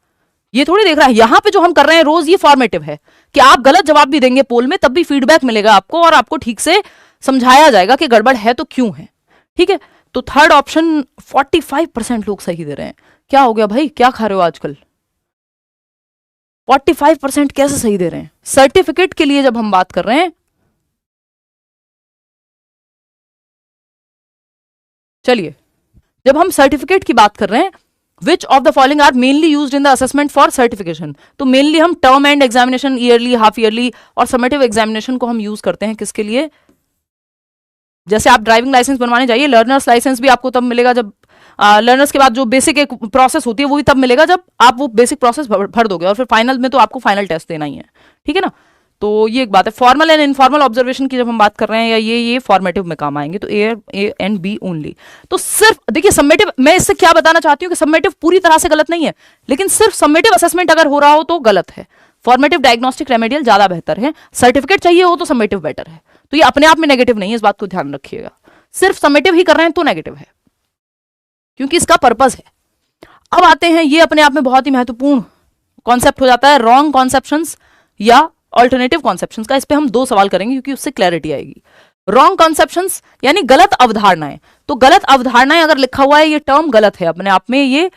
ये थोड़ी देख रहा है। यहां पे जो हम कर रहे हैं रोज, ये फॉर्मेटिव है कि आप गलत जवाब भी देंगे पोल में, तब भी फीडबैक मिलेगा आपको और आपको ठीक से समझाया जाएगा कि गड़बड़ है तो क्यों है। ठीक है, तो थर्ड ऑप्शन 45% लोग सही दे रहे हैं। क्या हो गया भाई, क्या खा रहे हो आजकल? 45% कैसे सही दे रहे हैं? सर्टिफिकेट के लिए जब हम बात कर रहे हैं, चलिए जब हम सर्टिफिकेट की बात कर रहे हैं, which of the following are mainly used in the assessment for certification, तो मेनली हम term end examination, yearly, half yearly और समेटिव एग्जामिनेशन को हम यूज करते हैं किसके लिए? जैसे आप ड्राइविंग लाइसेंस बनवाने जाइए, लर्नर्स लाइसेंस भी आपको तब मिलेगा जब लर्नर्स के बाद जो बेसिक एक प्रोसेस होती है वो भी तब मिलेगा जब आप वो बेसिक प्रोसेस भर दोगे, और फिर फाइनल में तो आपको फाइनल टेस्ट देना ही है। ठीक है ना, तो ये एक बात है। फॉर्मल एंड इनफॉर्मल ऑब्जर्वेशन की जब हम बात कर रहे हैं, या ये फॉर्मेटिव में काम आएंगे, तो ए एंड बी ओनली। तो सिर्फ देखिए समेटिव, मैं इससे क्या बताना चाहती हूँ कि समेटिव पूरी तरह से गलत नहीं है, लेकिन सिर्फ समेटिव असेसमेंट अगर हो रहा हो तो गलत है। फॉर्मेटिव, डायग्नोस्टिक, रेमेडियल ज्यादा बेहतर है। सर्टिफिकेट चाहिए हो तो समेटिव बेटर है। तो ये अपने आप में नेगेटिव नहीं है, इस बात को ध्यान रखिएगा। सिर्फ समेटिव ही कर रहे हैं तो नेगेटिव है, क्योंकि इसका पर्पज है। अब आते हैं, ये अपने आप में बहुत ही महत्वपूर्ण कॉन्सेप्ट हो जाता है, रॉन्ग कॉन्सेप्शंस या ऑल्टरनेटिव कॉन्सेप्शंस का। इस पे हम 2 सवाल करेंगे क्योंकि उससे क्लैरिटी आएगी। रॉन्ग कॉन्सेप्शंस यानी गलत अवधारणाएं। तो गलत अवधारणाएं अगर लिखा हुआ है, ये टर्म गलत है अपने आप में, ये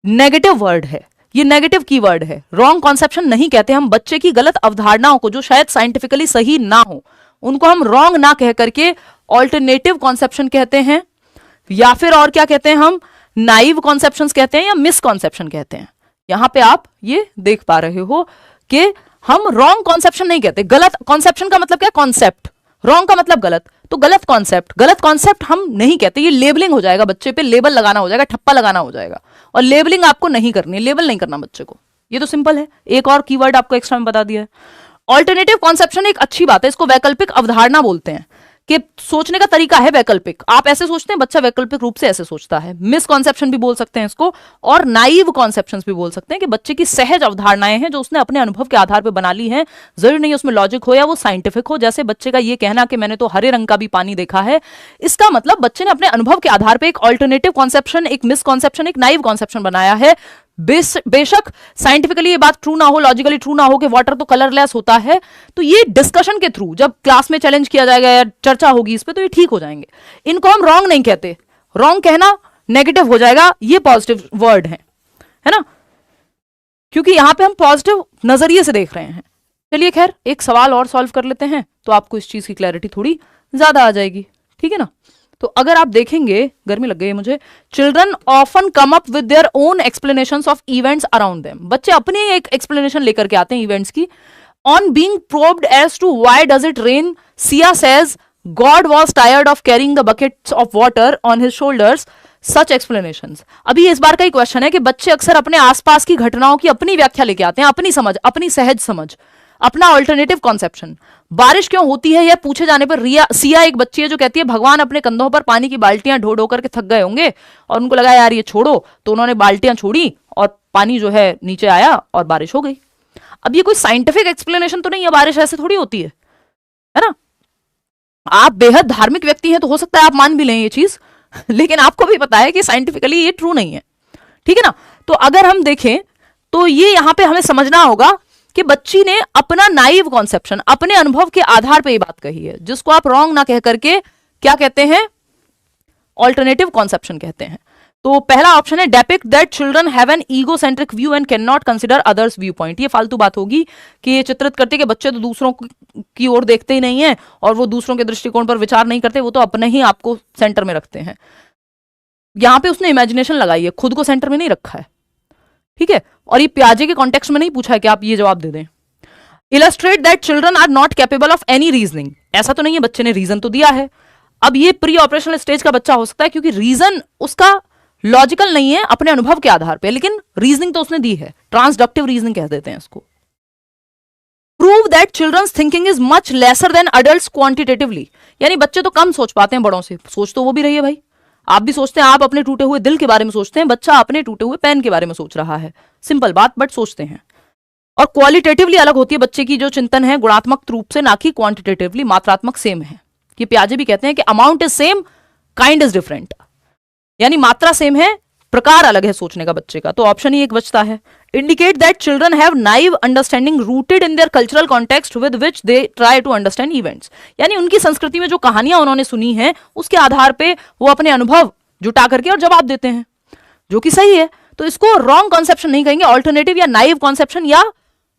नेगेटिव वर्ड है, ये नेगेटिव कीवर्ड है। रॉन्ग कॉन्सेप्शन नहीं कहते हम बच्चे की गलत अवधारणाओं को, जो शायद साइंटिफिकली सही ना हो, उनको हम रॉन्ग ना कह करके ऑल्टरनेटिव कॉन्सेप्शन कहते हैं, या फिर और क्या कहते हैं हम, नाइव कॉन्सेप्शंस कहते हैं, या मिसकॉन्सेप्शन कहते हैं। यहां पे आप ये देख पा रहे हो कि हम रॉन्ग कॉन्सेप्शन नहीं कहते। गलत कॉन्सेप्शन का मतलब क्या? कॉन्सेप्ट। रॉन्ग का मतलब गलत, तो गलत कॉन्सेप्ट हम नहीं कहते। ये लेबलिंग हो जाएगा, बच्चे पे लेबल लगाना हो जाएगा, ठप्पा लगाना हो जाएगा, और लेबलिंग आपको नहीं करनी है, लेबल नहीं करना बच्चे को। ये तो सिंपल है। एक और कीवर्ड आपको एक्स्ट्रा में बता दिया है। ऑल्टरनेटिव कॉन्सेप्शन एक अच्छी बात है, इसको वैकल्पिक अवधारणा बोलते हैं, कि सोचने का तरीका है वैकल्पिक। आप ऐसे सोचते हैं, बच्चा वैकल्पिक रूप से ऐसे सोचता है। मिसकॉन्सेप्शन भी बोल सकते हैं इसको, और नाइव कॉन्सेप्शंस भी बोल सकते हैं, कि बच्चे की सहज अवधारणाएं हैं जो उसने अपने अनुभव के आधार पर बना ली हैं। जरूरी नहीं उसमें लॉजिक हो या वो साइंटिफिक हो। जैसे बच्चे का ये कहना कि मैंने तो हरे रंग का भी पानी देखा है, इसका मतलब बच्चे ने अपने अनुभव के आधार पर एक ऑल्टरनेटिव कॉन्सेप्शन, एक मिसकॉन्सेप्शन, एक नाइव कॉन्सेप्शन बनाया है। बेशक साइंटिफिकली ये बात ट्रू ना हो, लॉजिकली ट्रू ना हो कि वाटर तो कलरलेस होता है, तो ये डिस्कशन के थ्रू जब क्लास में चैलेंज किया जाएगा या चर्चा होगी इस पे, तो ये ठीक हो जाएंगे। इनको हम रॉन्ग नहीं कहते, रॉन्ग कहना नेगेटिव हो जाएगा, ये पॉजिटिव वर्ड है ना, क्योंकि यहां पे हम पॉजिटिव नजरिए से देख रहे हैं। चलिए खैर, एक सवाल और सॉल्व कर लेते हैं तो आपको इस चीज की क्लैरिटी थोड़ी ज्यादा आ जाएगी। ठीक है ना, तो अगर आप देखेंगे, गर्मी लग गई है मुझे, children often come up with their own explanations of events around them. बच्चे अपनी एक एक्सप्लेनेशन लेकर के आते हैं इवेंट्स की। On being probed as to why does it rain, Siya says god was tired of carrying the buckets of water on his shoulders, such explanations. अभी इस बार का ही क्वेश्चन है कि बच्चे अक्सर अपने आसपास की घटनाओं की अपनी व्याख्या लेके आते हैं, अपनी समझ, अपनी सहज समझ, अपना ऑल्टरनेटिव कॉन्सेप्शन। बारिश क्यों होती है यह पूछे जाने पर सिया एक बच्ची है जो कहती है भगवान अपने कंधों पर पानी की बाल्टियां ढो ढो करके थक गए होंगे और उनको लगा यार ये छोड़ो, तो उन्होंने बाल्टियां छोड़ी और पानी जो है नीचे आया और बारिश हो गई। अब ये कोई साइंटिफिक एक्सप्लेनेशन तो नहीं है, बारिश ऐसे थोड़ी होती है ना। आप बेहद धार्मिक व्यक्ति हैं तो हो सकता है आप मान भी लें ये चीज, लेकिन आपको भी पता है कि साइंटिफिकली ये ट्रू नहीं है। ठीक है ना, तो अगर हम देखें तो ये यहां पे हमें समझना होगा कि बच्ची ने अपना नाइव कॉन्सेप्शन, अपने अनुभव के आधार पर ये बात कही है, जिसको आप रॉन्ग ना कह करके क्या कहते हैं, ऑल्टरनेटिव कॉन्सेप्शन कहते हैं। तो पहला ऑप्शन है depict that children have an egocentric view and can not consider others view point. ये फालतू बात होगी कि ये चित्रित करते कि बच्चे तो दूसरों की ओर देखते ही नहीं है और वो दूसरों के दृष्टिकोण पर विचार नहीं करते, वो तो अपने ही आपको सेंटर में रखते हैं। यहां पे उसने इमेजिनेशन लगाई है, खुद को सेंटर में नहीं रखा है। ठीक है, और ये प्याजे के कॉन्टेक्स्ट में नहीं पूछा है कि आप ये जवाब दे दें। Illustrate that children are not capable of any reasoning, ऐसा तो नहीं है, बच्चे ने रीजन तो दिया है। अब ये प्री ऑपरेशनल स्टेज का बच्चा हो सकता है क्योंकि रीजन उसका लॉजिकल नहीं है, अपने अनुभव के आधार पे, लेकिन रीजनिंग तो उसने दी है, ट्रांसडक्टिव रीजनिंग कह देते हैं इसको। Prove that children's thinking is much lesser than adults quantitatively, यानी बच्चे तो कम सोच पाते हैं बड़ों से, सोच तो वो भी रही है भाई, आप भी सोचते हैं, आप अपने टूटे हुए दिल के बारे में सोचते हैं, बच्चा अपने टूटे हुए पेन के बारे में सोच रहा है, सिंपल बात, बट सोचते हैं। और क्वालिटेटिवली अलग होती है बच्चे की जो चिंतन है, गुणात्मक रूप से, ना कि क्वांटिटेटिवली, मात्रात्मक सेम है। कि पियाजे भी कहते हैं कि amount is same, kind is different, यानी मात्रा सेम है, प्रकार अलग है सोचने का बच्चे का। तो ऑप्शन ही एक बचता है। Indicate that children have naive understanding rooted in their cultural context with which they try to understand events, यानी उनकी संस्कृति में जो कहानियां उन्होंने सुनी हैं उसके आधार पे वो अपने अनुभव जुटा करके और जवाब देते हैं, जो कि सही है। तो इसको रॉन्ग कॉन्सेप्शन नहीं कहेंगे, ऑल्टरनेटिव या नाइव कॉन्सेप्शन या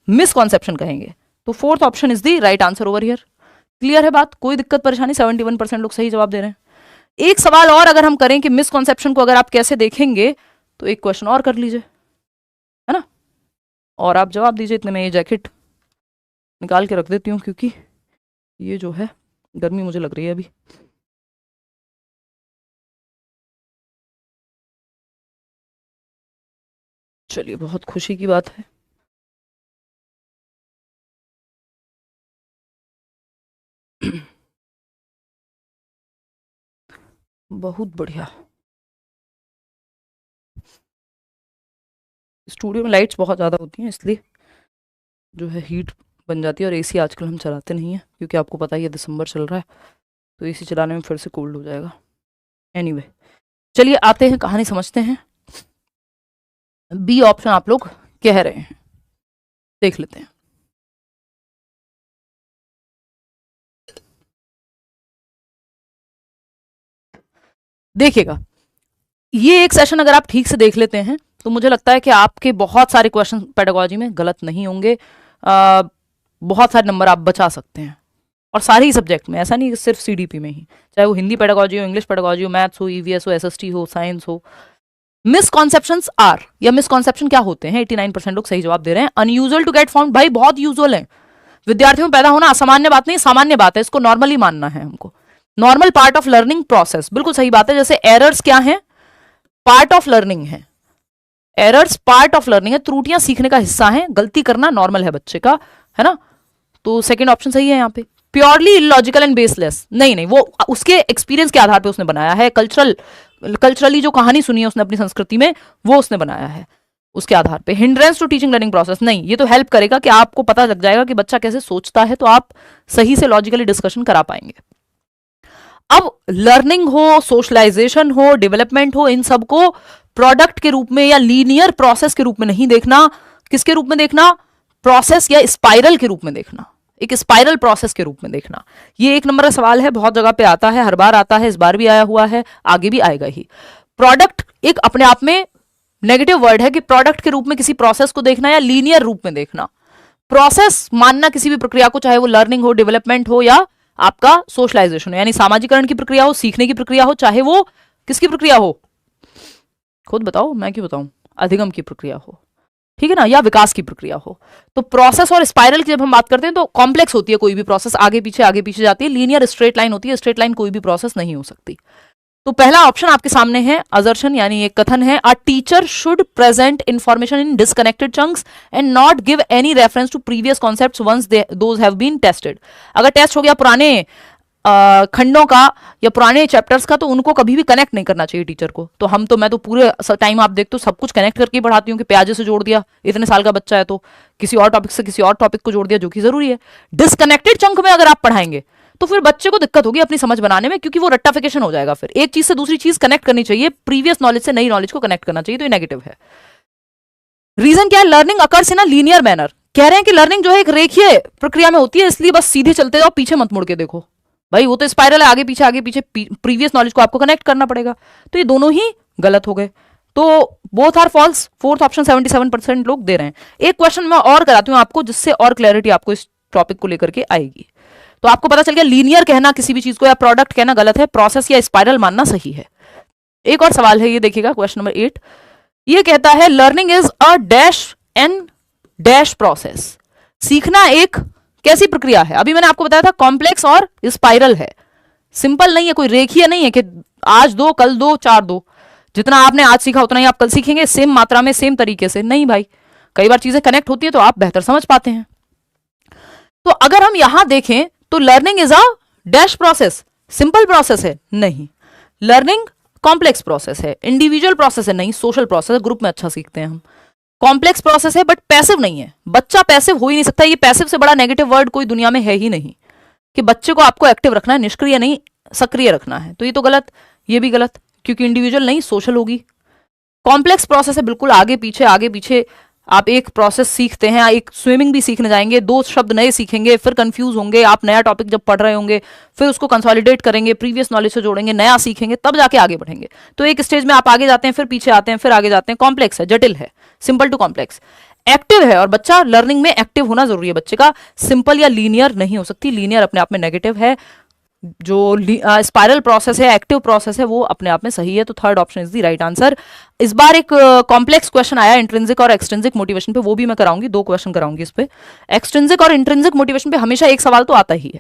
मिसकॉन्सेप्शन कहेंगे। तो fourth option is the right answer over here. Clear है बात, कोई दिक्कत परेशानी? 71% लोग सही जवाब दे रहे हैं। एक सवाल और अगर हम करें कि मिसकॉन्सेप्शन को अगर आप कैसे देखेंगे, तो एक क्वेश्चन और कर लीजिए, है ना, और आप जवाब दीजिए। इतने में ये जैकेट निकाल के रख देती हूँ क्योंकि ये जो है गर्मी मुझे लग रही है अभी। चलिए, बहुत खुशी की बात है। बहुत बढ़िया। स्टूडियो में लाइट्स बहुत ज़्यादा होती हैं, इसलिए जो है हीट बन जाती है, और एसी आजकल हम चलाते नहीं हैं क्योंकि आपको पता ही है दिसंबर चल रहा है, तो एसी चलाने में फिर से कोल्ड हो जाएगा। एनीवे, चलिए आते हैं, कहानी समझते हैं। बी ऑप्शन आप लोग कह रहे हैं, देख लेते हैं। देखिएगा, ये एक सेशन अगर आप ठीक से देख लेते हैं तो मुझे लगता है कि आपके बहुत सारे क्वेश्चन पेडागोजी में गलत नहीं होंगे, बहुत सारे नंबर आप बचा सकते हैं, और सारे ही सब्जेक्ट में, ऐसा नहीं कि सिर्फ सीडीपी में ही, चाहे वो हिंदी पेडागोजी हो, इंग्लिश पेडागोजी हो, मैथ्स हो, ईवीएस हो, एसएसटी हो, साइंस हो। मिसकॉन्सेप्शंस आर, या मिसकॉन्सेप्शन क्या होते हैं? 89% लोग सही जवाब दे रहे हैं। अनयूजुअल टू गेट फाउंड, भाई बहुत यूजुअल है, विद्यार्थियों में पैदा होना असामान्य बात नहीं, सामान्य बात है, इसको नॉर्मली मानना है हमको। Normal part of learning process, बिल्कुल सही बात है। जैसे एरर्स क्या है? पार्ट ऑफ लर्निंग है, एरर्स पार्ट ऑफ लर्निंग है, त्रुटियां सीखने का हिस्सा है, गलती करना नॉर्मल है बच्चे का, है ना। तो सेकंड ऑप्शन सही है यहाँ पे। प्योरली इलॉजिकल एंड बेसलेस, नहीं नहीं, वो उसके एक्सपीरियंस के आधार पे उसने बनाया है, कल्चरली जो कहानी सुनी है उसने अपनी संस्कृति में, वो उसने बनाया है उसके आधार पे। Hindrance to teaching learning process, नहीं, ये तो हेल्प करेगा कि आपको पता लग जाएगा कि बच्चा कैसे सोचता है, तो आप सही से लॉजिकली डिस्कशन करा पाएंगे। अब लर्निंग हो, सोशलाइजेशन हो, डेवलपमेंट हो, इन सबको प्रोडक्ट के रूप में या लीनियर प्रोसेस के रूप में नहीं देखना। किसके रूप में देखना? प्रोसेस या स्पाइरल के रूप में देखना, एक स्पाइरल प्रोसेस के रूप में देखना। ये एक नंबर का सवाल है, बहुत जगह पे आता है, हर बार आता है, इस बार भी आया हुआ है, आगे भी आएगा ही। प्रोडक्ट एक अपने आप में नेगेटिव वर्ड है कि प्रोडक्ट के रूप में किसी प्रोसेस को देखना या लीनियर रूप में देखना। प्रोसेस मानना किसी भी प्रक्रिया को, चाहे वो लर्निंग हो, डेवलपमेंट हो, या आपका सोशलाइजेशन हो, यानी सामाजिकरण की प्रक्रिया हो, सीखने की प्रक्रिया हो, चाहे वो किसकी प्रक्रिया हो, खुद बताओ, मैं क्यों बताऊं, अधिगम की प्रक्रिया हो, ठीक है ना, या विकास की प्रक्रिया हो। तो प्रोसेस और स्पाइरल की जब हम बात करते हैं तो कॉम्प्लेक्स होती है कोई भी प्रोसेस, आगे पीछे जाती है। लीनियर स्ट्रेट लाइन होती है, स्ट्रेट लाइन कोई भी प्रोसेस नहीं हो सकती। तो पहला ऑप्शन आपके सामने है अजर्शन, यानी एक कथन है, a teacher should present information in disconnected chunks and not give any reference to previous concepts once those have been tested. अगर टेस्ट हो गया पुराने खंडों का या पुराने चैप्टर्स का, तो उनको कभी भी कनेक्ट नहीं करना चाहिए टीचर को। तो मैं तो पूरे टाइम आप देखते हो सब कुछ कनेक्ट करके पढ़ाती हूँ कि प्याजे से जोड़ दिया, इतने साल का बच्चा है तो किसी और टॉपिक से किसी और टॉपिक को जोड़ दिया, जो कि जरूरी है। डिस्कनेक्टेड चंक में अगर आप पढ़ाएंगे तो फिर बच्चे को दिक्कत होगी अपनी समझ बनाने में, क्योंकि वो रट्टाफिकेशन हो जाएगा। फिर एक चीज से दूसरी चीज कनेक्ट करनी चाहिए, प्रीवियस नॉलेज से नई नॉलेज को कनेक्ट करना चाहिए, तो ये नेगेटिव है। रीजन क्या है? Learning occurs in a linear manner. कह रहे हैं कि लर्निंग जो है एक रेखीय प्रक्रिया में होती है, इसलिए बस सीधे चलते जाओ, पीछे मत मुड़ के देखो। भाई वो तो स्पाइरल है, आगे पीछे प्रीवियस नॉलेज को आपको कनेक्ट करना पड़ेगा। तो ये दोनों ही गलत हो गए, तो both are false. Fourth option 77% लोग दे रहे हैं। एक क्वेश्चन मैं और कराती हूँ आपको, जिससे और क्लैरिटी आपको इस टॉपिक को लेकर के आएगी। तो आपको पता चल गया लीनियर कहना किसी भी चीज को या प्रोडक्ट कहना गलत है, प्रोसेस या स्पाइरल मानना सही है। एक और सवाल है, ये देखिएगा, क्वेश्चन नंबर 8। ये कहता है learning is a dash and dash process. सीखना एक कैसी प्रक्रिया है? अभी मैंने आपको बताया था कॉम्प्लेक्स और स्पाइरल है, सिंपल नहीं है, कोई रेखीय नहीं है कि आज दो कल दो चार दो, जितना आपने आज सीखा उतना ही आप कल सीखेंगे, सेम मात्रा में सेम तरीके से नहीं भाई। कई बार चीजें कनेक्ट होती है तो आप बेहतर समझ पाते हैं। तो अगर हम यहां देखें तो learning is a dash process, simple process है नहीं, लर्निंग कॉम्प्लेक्स प्रोसेस है, इंडिविजुअल प्रोसेस है नहीं, सोशल प्रोसेस है, ग्रुप में अच्छा सीखते हैं हम, कॉम्प्लेक्स प्रोसेस है बट पैसिव नहीं है, बच्चा पैसिव हो ही नहीं सकता, ये पैसिव से बड़ा नेगेटिव वर्ड कोई दुनिया में है ही नहीं कि बच्चे को आपको एक्टिव रखना है, निष्क्रिय नहीं सक्रिय रखना है, तो ये तो गलत, ये भी गलत, क्योंकि इंडिविजुअल नहीं सोशल होगी। कॉम्प्लेक्स प्रोसेस है, बिल्कुल आगे पीछे आप एक प्रोसेस सीखते हैं, एक स्विमिंग भी सीखने जाएंगे, 2 शब्द नए सीखेंगे, फिर कंफ्यूज होंगे, आप नया टॉपिक जब पढ़ रहे होंगे फिर उसको कंसोलिडेट करेंगे, प्रीवियस नॉलेज से जोड़ेंगे, नया सीखेंगे, तब जाके आगे बढ़ेंगे। तो एक स्टेज में आप आगे जाते हैं, फिर पीछे आते हैं, फिर आगे जाते हैं, कॉम्प्लेक्स है, जटिल है, सिंपल टू कॉम्प्लेक्स। एक्टिव है, और बच्चा लर्निंग में एक्टिव होना जरूरी है बच्चे का, सिंपल या लीनियर नहीं हो सकती, लीनियर अपने आप में नेगेटिव है, जो स्पाइरल प्रोसेस है, एक्टिव प्रोसेस है, वो अपने आप में सही है। तो third option is the right answer. इस बार एक कॉम्प्लेक्स क्वेश्चन आया इंट्रिंसिक और एक्सट्रिंसिक मोटिवेशन पे, वो भी मैं कराऊंगी, 2 क्वेश्चन कराऊंगी इस पे। एक्सट्रिंसिक और इंट्रिंसिक मोटिवेशन पे हमेशा एक सवाल तो आता ही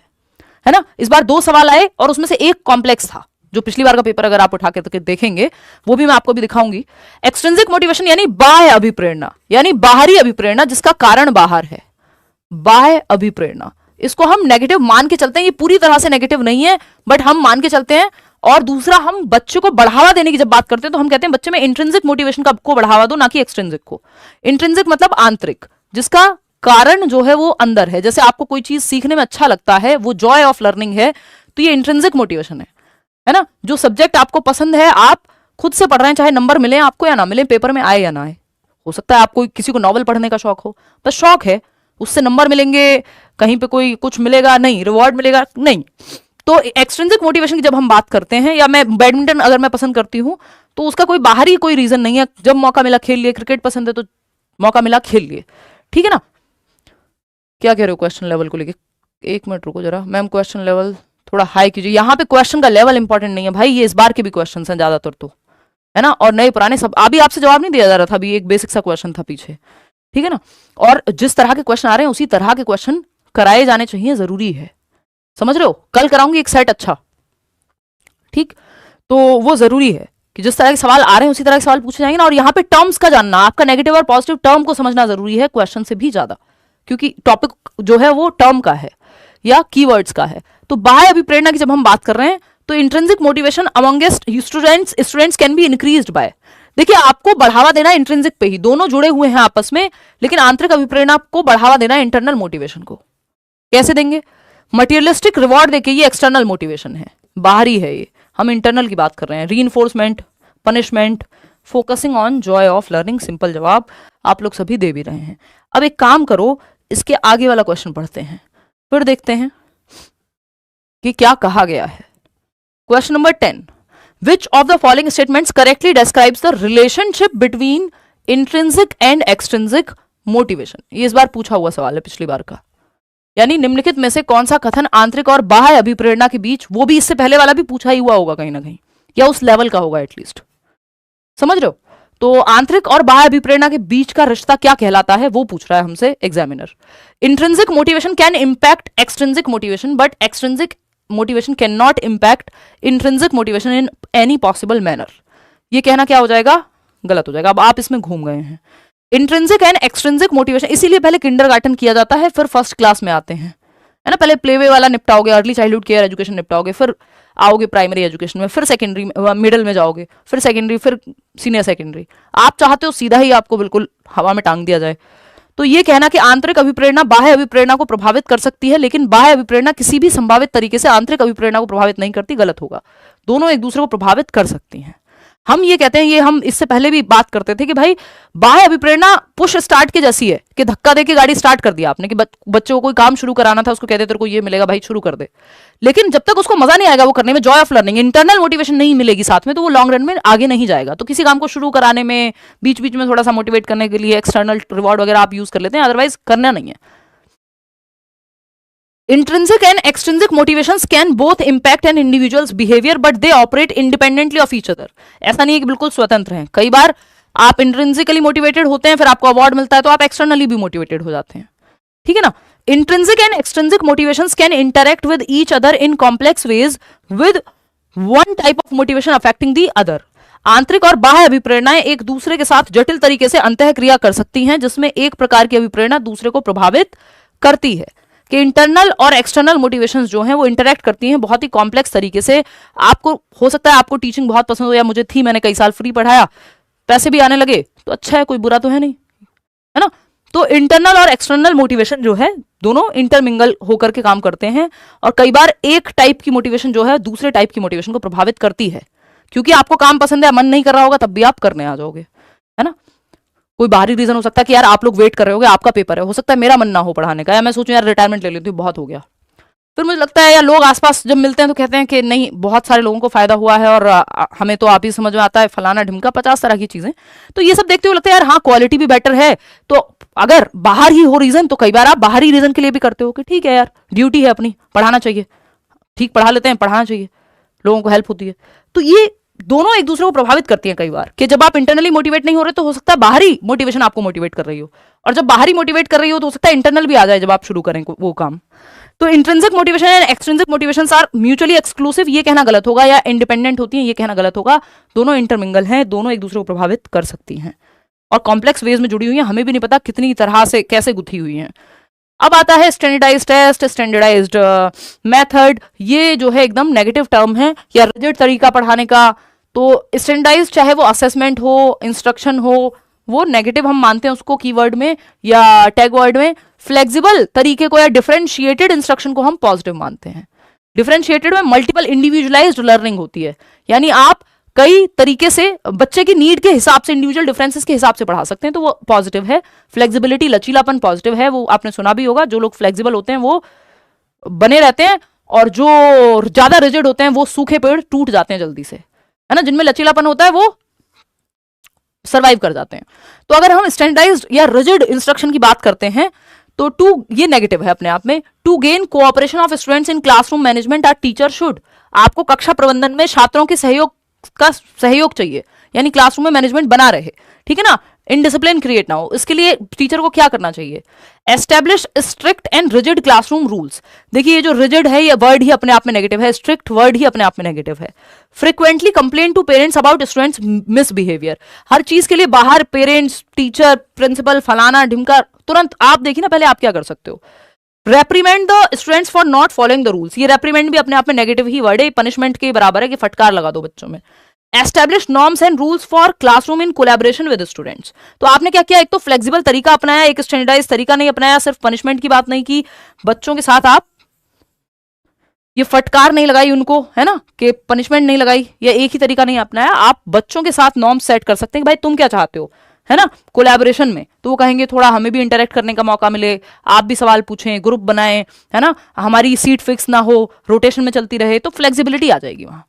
है ना। इस बार 2 सवाल आए और उसमें से एक कॉम्प्लेक्स था, जो पिछली बार का पेपर अगर आप उठा के देखेंगे वो भी मैं आपको भी दिखाऊंगी। एक्सट्रिंसिक मोटिवेशन यानी बाह्य अभिप्रेरणा, यानी बाहरी अभिप्रेरणा जिसका कारण बाहर है, बाह्य अभिप्रेरणा, इसको हम नेगेटिव मान के चलते हैं, ये पूरी तरह से नेगेटिव नहीं है बट हम मान के चलते हैं। और दूसरा, हम बच्चे को बढ़ावा देने की जब बात करते हैं तो हम कहते हैं बच्चे में इंट्रिंसिक मोटिवेशन को बढ़ावा दो, ना कि एक्सट्रिंसिक को। इंट्रिंसिक मतलब आंतरिक, जिसका कारण जो है वो अंदर है, जैसे आपको कोई चीज सीखने में अच्छा लगता है, वो जॉय ऑफ लर्निंग है, तो ये इंट्रिंसिक मोटिवेशन है ना। जो सब्जेक्ट आपको पसंद है, आप खुद से पढ़ रहे हैं, चाहे नंबर मिले आपको या ना मिले, पेपर में आए या ना आए, हो सकता है आपको किसी को नॉवल पढ़ने का शौक हो, बस शौक है, उससे नंबर मिलेंगे, कहीं पे कोई कुछ मिलेगा नहीं, रिवॉर्ड मिलेगा नहीं। तो एक्सट्रिंसिक मोटिवेशन की जब हम बात करते हैं, या मैं बैडमिंटन अगर मैं पसंद करती हूं तो उसका कोई बाहरी कोई रीजन नहीं है, जब मौका मिला खेल लिए, क्रिकेट पसंद है तो मौका मिला खेल लिए, ठीक है ना। क्या कह रहे हो क्वेश्चन लेवल को लेके? 1 मिनट रुको जरा मैम, क्वेश्चन लेवल थोड़ा हाई कीजिए। यहाँ पे क्वेश्चन का लेवल इंपॉर्टेंट नहीं है भाई, ये इस बार के भी क्वेश्चन हैं ज्यादातर तो, है ना, और नए पुराने सब। अभी आपसे जवाब नहीं दिया जा रहा था, अभी एक बेसिक सा क्वेश्चन था पीछे, ठीक है ना। और जिस तरह के क्वेश्चन आ रहे हैं उसी तरह के क्वेश्चन कराए जाने चाहिए, जरूरी है, समझ रहे हो। कल कराऊंगी एक सेट अच्छा, ठीक, तो वो जरूरी है कि जिस तरह के सवाल आ रहे हैं उसी तरह के सवाल पूछे जाएंगे ना। और यहाँ पे टर्म्स का जानना, आपका नेगेटिव और पॉजिटिव टर्म को समझना जरूरी है क्वेश्चन से भी ज्यादा, क्योंकि टॉपिक जो है वो टर्म का है या कीवर्ड्स का है। तो बाह्य अभिप्रेरणा की जब हम बात कर रहे हैं तो intrinsic motivation amongst students can be increased by, देखिए आपको बढ़ावा देना इंट्रिंसिक पे ही, दोनों जुड़े हुए हैं आपस में, लेकिन आंतरिक अभिप्रेरणा को बढ़ावा देना इंटरनल मोटिवेशन को। कैसे देंगे? मटेरियलिस्टिक रिवॉर्ड देके, ये एक्सटर्नल मोटिवेशन है, बाहरी है, ये हम इंटरनल की बात कर रहे हैं। Reinforcement, punishment, focusing on Joy of learning, simple जवाब आप लोग सभी दे भी रहे हैं। अब एक काम करो, इसके आगे वाला क्वेश्चन पढ़ते हैं, फिर देखते हैं कि क्या कहा गया है। Question number 10, which of the following statements correctly describes the relationship between intrinsic and extrinsic motivation? ये इस बार पूछा हुआ सवाल है पिछली बार का, यानी निम्नलिखित में से कौन सा कथन आंतरिक और बाह्य अभिप्रेरणा के बीच, वो भी इससे पहले वाला भी पूछा ही हुआ होगा कहीं ना कहीं, या उस लेवल का होगा एटलीस्ट, समझ रहे हो। तो आंतरिक और बाह्य अभिप्रेरणा के बीच का रिश्ता क्या कहलाता है, वो पूछ रहा है हमसे examiner. Intrinsic motivation can impact extrinsic motivation, but extrinsic motivation can not impact intrinsic motivation in any possible manner. ये कहना क्या हो जाएगा? गलत हो जाएगा। अब आप इसमें घूम गए हैं। इंट्रिंसिक एंड एक्सट्रिंसिक मोटिवेशन इसीलिए पहले किंडरगार्टन किया जाता है, फिर फर्स्ट क्लास में आते हैं, है ना। पहले प्लेवे वाला निपटाओगे, अर्ली चाइल्डहुड केयर एजुकेशन निपटाओगे, फिर आओगे प्राइमरी एजुकेशन में, फिर सेकेंडरी मिडिल में जाओगे, फिर सेकेंडरी, फिर सीनियर सेकेंडरी। आप चाहते हो सीधा ही आपको बिल्कुल हवा में टांग दिया जाए। तो ये कहना कि आंतरिक अभिप्रेरणा बाह्य अभिप्रेरणा को प्रभावित कर सकती है, लेकिन बाह्य अभिप्रेरणा किसी भी संभावित तरीके से आंतरिक अभिप्रेरणा को प्रभावित नहीं करती, गलत होगा। दोनों एक दूसरे को प्रभावित कर सकती हैं। हम ये कहते हैं, ये हम इससे पहले भी बात करते थे कि भाई बाह्य अभिप्रेरणा पुश स्टार्ट के जैसी है, कि धक्का देके गाड़ी स्टार्ट कर दिया आपने, कि बच्चों को कोई काम शुरू कराना था, उसको कहते तेरे को ये मिलेगा भाई शुरू कर दे, लेकिन जब तक उसको मजा नहीं आएगा वो करने में, Joy of learning, internal motivation नहीं मिलेगी साथ में, तो वो लॉन्ग रन में आगे नहीं जाएगा। तो किसी काम को शुरू कराने में बीच बीच में थोड़ा सा मोटिवेट करने के लिए एक्सटर्नल रिवॉर्ड वगैरह आप यूज कर लेते हैं, अदरवाइज करना नहीं है। Intrinsic and extrinsic motivations can both impact an individual's behavior, but they operate independently of each other. ऐसा नहीं है कि बिल्कुल स्वतंत्र हैं। कई बार आप इंट्रिंसिकली मोटिवेटेड होते हैं, फिर आपको अवार्ड मिलता है, तो आप एक्सटर्नली भी मोटिवेटेड हो जाते हैं, ठीक है ना। Intrinsic and extrinsic motivations can interact with each other in complex ways, with one type of motivation affecting the other. आंतरिक और बाह्य अभिप्रेरणाएं एक दूसरे के साथ जटिल तरीके से अंतःक्रिया कर सकती हैं, जिसमें एक प्रकार की अभिप्रेरणा दूसरे को प्रभावित करती है। कि इंटरनल और एक्सटर्नल मोटिवेशंस जो हैं वो इंटरेक्ट करती हैं बहुत ही कॉम्प्लेक्स तरीके से। आपको हो सकता है आपको टीचिंग बहुत पसंद हो, या मुझे थी, मैंने कई साल फ्री पढ़ाया, पैसे भी आने लगे, तो अच्छा है, कोई बुरा तो है नहीं, है ना। तो इंटरनल और एक्सटर्नल मोटिवेशन जो है दोनों इंटरमिंगल होकर के काम करते हैं, और कई बार एक टाइप की मोटिवेशन जो है दूसरे टाइप की मोटिवेशन को प्रभावित करती है। क्योंकि आपको काम पसंद है, मन नहीं कर रहा होगा, तब भी आप करने आ जाओगे, है ना। कोई बाहरी रीजन हो सकता है कि यार आप लोग वेट कर रहे होगे, आपका पेपर है, हो सकता है मेरा मन ना हो पढ़ाने का, या मैं सोचूं यार रिटायरमेंट ले लेती हूँ, बहुत हो गया। फिर मुझे लगता है, या लोग आसपास जब मिलते हैं तो कहते हैं कि नहीं, बहुत सारे लोगों को फायदा हुआ है, और हमें तो आप ही समझ में आता है, फलाना ढिमका, 50 तरह की चीजें। तो ये सब देखते हुए लगता है यार हाँ, क्वालिटी भी बेटर है। तो अगर बाहर ही हो रीजन, तो कई बार आप बाहरी रीजन के लिए भी करते हो कि ठीक है यार, ड्यूटी है अपनी, पढ़ाना चाहिए, ठीक पढ़ा लेते हैं, पढ़ाना चाहिए, लोगों को हेल्प होती है। तो ये दोनों एक दूसरे को प्रभावित करती हैं कई बार, कि जब आप इंटरनली मोटिवेट नहीं हो रहे तो हो सकता है बाहरी मोटिवेशन आपको मोटिवेट कर रही हो, और जब बाहरी मोटिवेट कर रही हो तो हो सकता है इंटरनल भी आ जाए जब आप शुरू करें वो काम। तो intrinsic motivation and extrinsic motivation are mutually exclusive, ये कहना गलत होगा, या इंडिपेंडेंट होती हैं, ये कहना गलत होगा। दोनों इंटरमिंगल हैं, दोनों एक दूसरे को प्रभावित कर सकती हैं, और कॉम्प्लेक्स वेज में जुड़ी हुई हैं, हमें भी नहीं पता कितनी तरह से कैसे गुथी हुई हैं। अब आता है स्टैंडर्डाइज्ड टेस्ट, स्टैंडर्डाइज्ड मेथड। ये जो है एकदम नेगेटिव टर्म है, या रिजिड तरीका पढ़ाने का। तो स्टैंडर्डाइज्ड, चाहे वो असेसमेंट हो, इंस्ट्रक्शन हो, वो नेगेटिव हम मानते हैं उसको कीवर्ड में या टैग वर्ड में। फ्लेक्सिबल तरीके को या डिफरेंशिएटेड इंस्ट्रक्शन को हम पॉजिटिव मानते हैं। डिफरेंशिएटेड में मल्टीपल इंडिविजुअलाइज्ड लर्निंग होती है, यानी आप कई तरीके से बच्चे की नीड के हिसाब से, इंडिविजुअल डिफरेंसेस के हिसाब से पढ़ा सकते हैं, तो वो पॉजिटिव है। फ्लेक्सिबिलिटी, लचीलापन पॉजिटिव है, वो आपने सुना भी होगा, जो लोग फ्लेक्सिबल होते हैं वो बने रहते हैं, और जो ज्यादा रिजिड होते हैं वो सूखे पेड़ टूट जाते हैं जल्दी से, है ना। जिनमें लचीलापन होता है वो सर्वाइव कर जाते हैं। तो अगर हम स्टैंडर्डाइज्ड या रिजिड इंस्ट्रक्शन की बात करते हैं तो ये नेगेटिव है अपने आप में। To gain cooperation of students in classroom management are teacher should, आपको कक्षा प्रबंधन में छात्रों के सहयोग चाहिए, यानी क्लासरूम में मैनेजमेंट बना रहे, ठीक है ना, इनडिसिप्लिन क्रिएट ना हो। इसके लिए टीचर को क्या करना चाहिए? Establish strict and rigid classroom rules. देखिए, ये जो रिजिड है ये वर्ड ही अपने आप में नेगेटिव है, स्ट्रिक्ट वर्ड ही अपने आप में नेगेटिव है। Frequently complain to parents about students misbehaviour, हर चीज के लिए बाहर पेरेंट्स, टीचर, प्रिंसिपल, फलाना ढिमका, तुरंत आप देखिए ना, पहले आप क्या कर सकते हो? रेप्रीमेंड the students for not following the rules. ये रेप्रीमेंड भी अपने आप में नेगेटिव ही वर्ड है, पनिशमेंट के बराबर है कि फटकार लगा दो बच्चों में। Establish norms and rules for classroom in collaboration with students. तो आपने क्या किया? एक तो फ्लेक्सिबल तरीका अपनाया, एक स्टैंडर्डाइज तरीका नहीं अपनाया, सिर्फ पनिशमेंट की बात नहीं की, बच्चों के साथ आप ये फटकार नहीं लगाई उनको, है ना, कि पनिशमेंट नहीं लगाई, या एक ही तरीका नहीं अपनाया। आप बच्चों के साथ नॉर्म सेट कर सकते हैं कि भाई तुम क्या चाहते हो, है ना, कोलैबोरेशन में। तो वो कहेंगे थोड़ा हमें भी इंटरेक्ट करने का मौका मिले, आप भी सवाल पूछें, ग्रुप बनाएं, है ना, हमारी सीट फिक्स ना हो, रोटेशन में चलती रहे, तो फ्लेक्सिबिलिटी आ जाएगी वहां।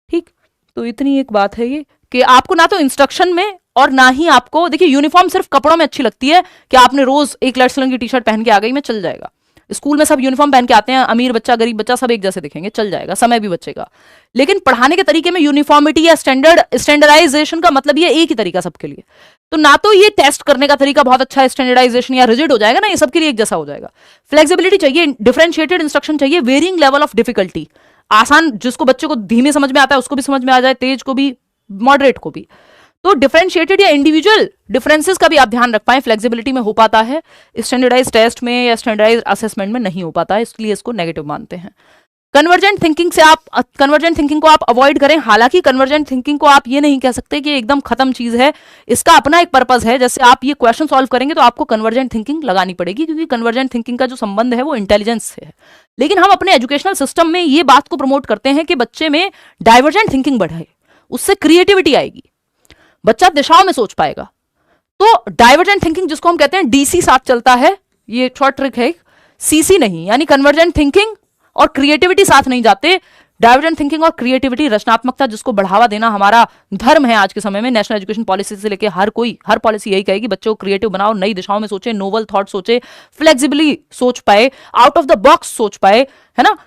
ठीक, तो इतनी एक बात है ये कि आपको ना तो इंस्ट्रक्शन में और ना ही आपको, देखिए यूनिफॉर्म सिर्फ कपड़ों में अच्छी लगती है कि आपने रोज एक लेट्स लर्न की टी शर्ट पहन के आ गई, मैं चल जाएगा। स्कूल में सब यूनिफॉर्म पहन के आते हैं, अमीर बच्चा गरीब बच्चा सब एक जैसे दिखेंगे, चल जाएगा, समय भी बचेगा। लेकिन पढ़ाने के तरीके में यूनिफॉर्मिटी या स्टैंडर्डाइजेशन का मतलब ये एक ही तरीका सबके लिए। तो ना तो ये टेस्ट करने का तरीका बहुत अच्छा है, स्टैंडर्डाइजेशन या रिजिड हो जाएगा ना, ये सबके लिए एक जैसा हो जाएगा। फ्लेक्सिबिलिटी चाहिए, डिफरेंशिएटेड इंस्ट्रक्शन चाहिए, वेरिंग लेवल ऑफ डिफिकल्टी। आसान जिसको बच्चे को धीमे समझ में आता है उसको भी समझ में आ जाए, तेज को भी, मॉडरेट को भी। तो डिफरेंशिएटेड या इंडिविजुअल डिफरेंसेस का भी आप ध्यान रख पाए, फ्लेक्सिबिलिटी में हो पाता है, स्टैंडर्डाइज टेस्ट में या स्टैंडर्डाइज असेसमेंट में नहीं हो पाता है, इसलिए इसको नेगेटिव मानते हैं। कन्वर्जेंट थिंकिंग से आप कन्वर्जेंट थिंकिंग को आप अवॉइड करें। हालांकि कन्वर्जेंट थिंकिंग को आप ये नहीं कह सकते कि एकदम खत्म चीज है, इसका अपना एक पर्पस है। जैसे आप ये क्वेश्चन सॉल्व करेंगे तो आपको कन्वर्जेंट थिंकिंग लगानी पड़ेगी, क्योंकि कन्वर्जेंट थिंकिंग का जो संबंध है वो इंटेलिजेंस से है। लेकिन हम अपने एजुकेशनल सिस्टम में ये बात को प्रमोट करते हैं कि बच्चे में डाइवर्जेंट थिंकिंग बढ़े, उससे क्रिएटिविटी आएगी, बच्चा दिशाओं में सोच पाएगा। तो डाइवर्जेंट थिंकिंग जिसको हम कहते हैं डीसी साथ चलता है, ये शॉर्ट ट्रिक है, सीसी नहीं, यानी कन्वर्जेंट थिंकिंग और क्रिएटिविटी साथ नहीं जाते। डाइवर्जेंट थिंकिंग और क्रिएटिविटी, रचनात्मकता जिसको बढ़ावा देना हमारा धर्म है आज के समय में। नेशनल एजुकेशन पॉलिसी से लेके हर पॉलिसी यही कहेगी बच्चों को क्रिएटिव बनाओ, नई दिशाओं में सोचे, नोवल थॉट सोचे, फ्लेक्सिबली सोच पाए, आउट ऑफ द बॉक्स सोच पाए, है ना।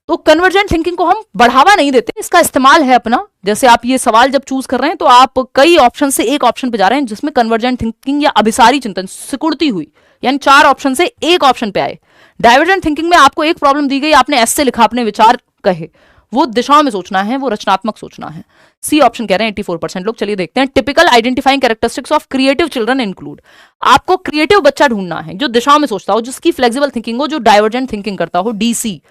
तो कन्वर्जेंट थिंकिंग को हम बढ़ावा नहीं देते, इसका इस्तेमाल है अपना। जैसे आप ये सवाल जब चूज कर रहे हैं तो आप कई ऑप्शन से एक ऑप्शन पे जा रहे हैं जिसमें कन्वर्जेंट थिंकिंग या अभिसारी चिंतन सिकुड़ती हुई, यानी 4 ऑप्शन से एक ऑप्शन पे आए। डाइवर्जेंट थिंकिंग में आपको एक प्रॉब्लम दी गई, आपने ऐसे लिखा, अपने विचार कहे, वो दिशाओं में सोचना है, वो रचनात्मक सोचना है। सी ऑप्शन कह रहे हैं 84% लोग। चलिए देखते हैं। Typical identifying characteristics of creative children include. आपको क्रिएटिव बच्चा ढूंढना है जो दिशाओं में सोचता हो, जिसकी फ्लेक्सिबल थिंकिंग हो, जो डाइवर्जेंट थिंकिंग करता हो। डीसी,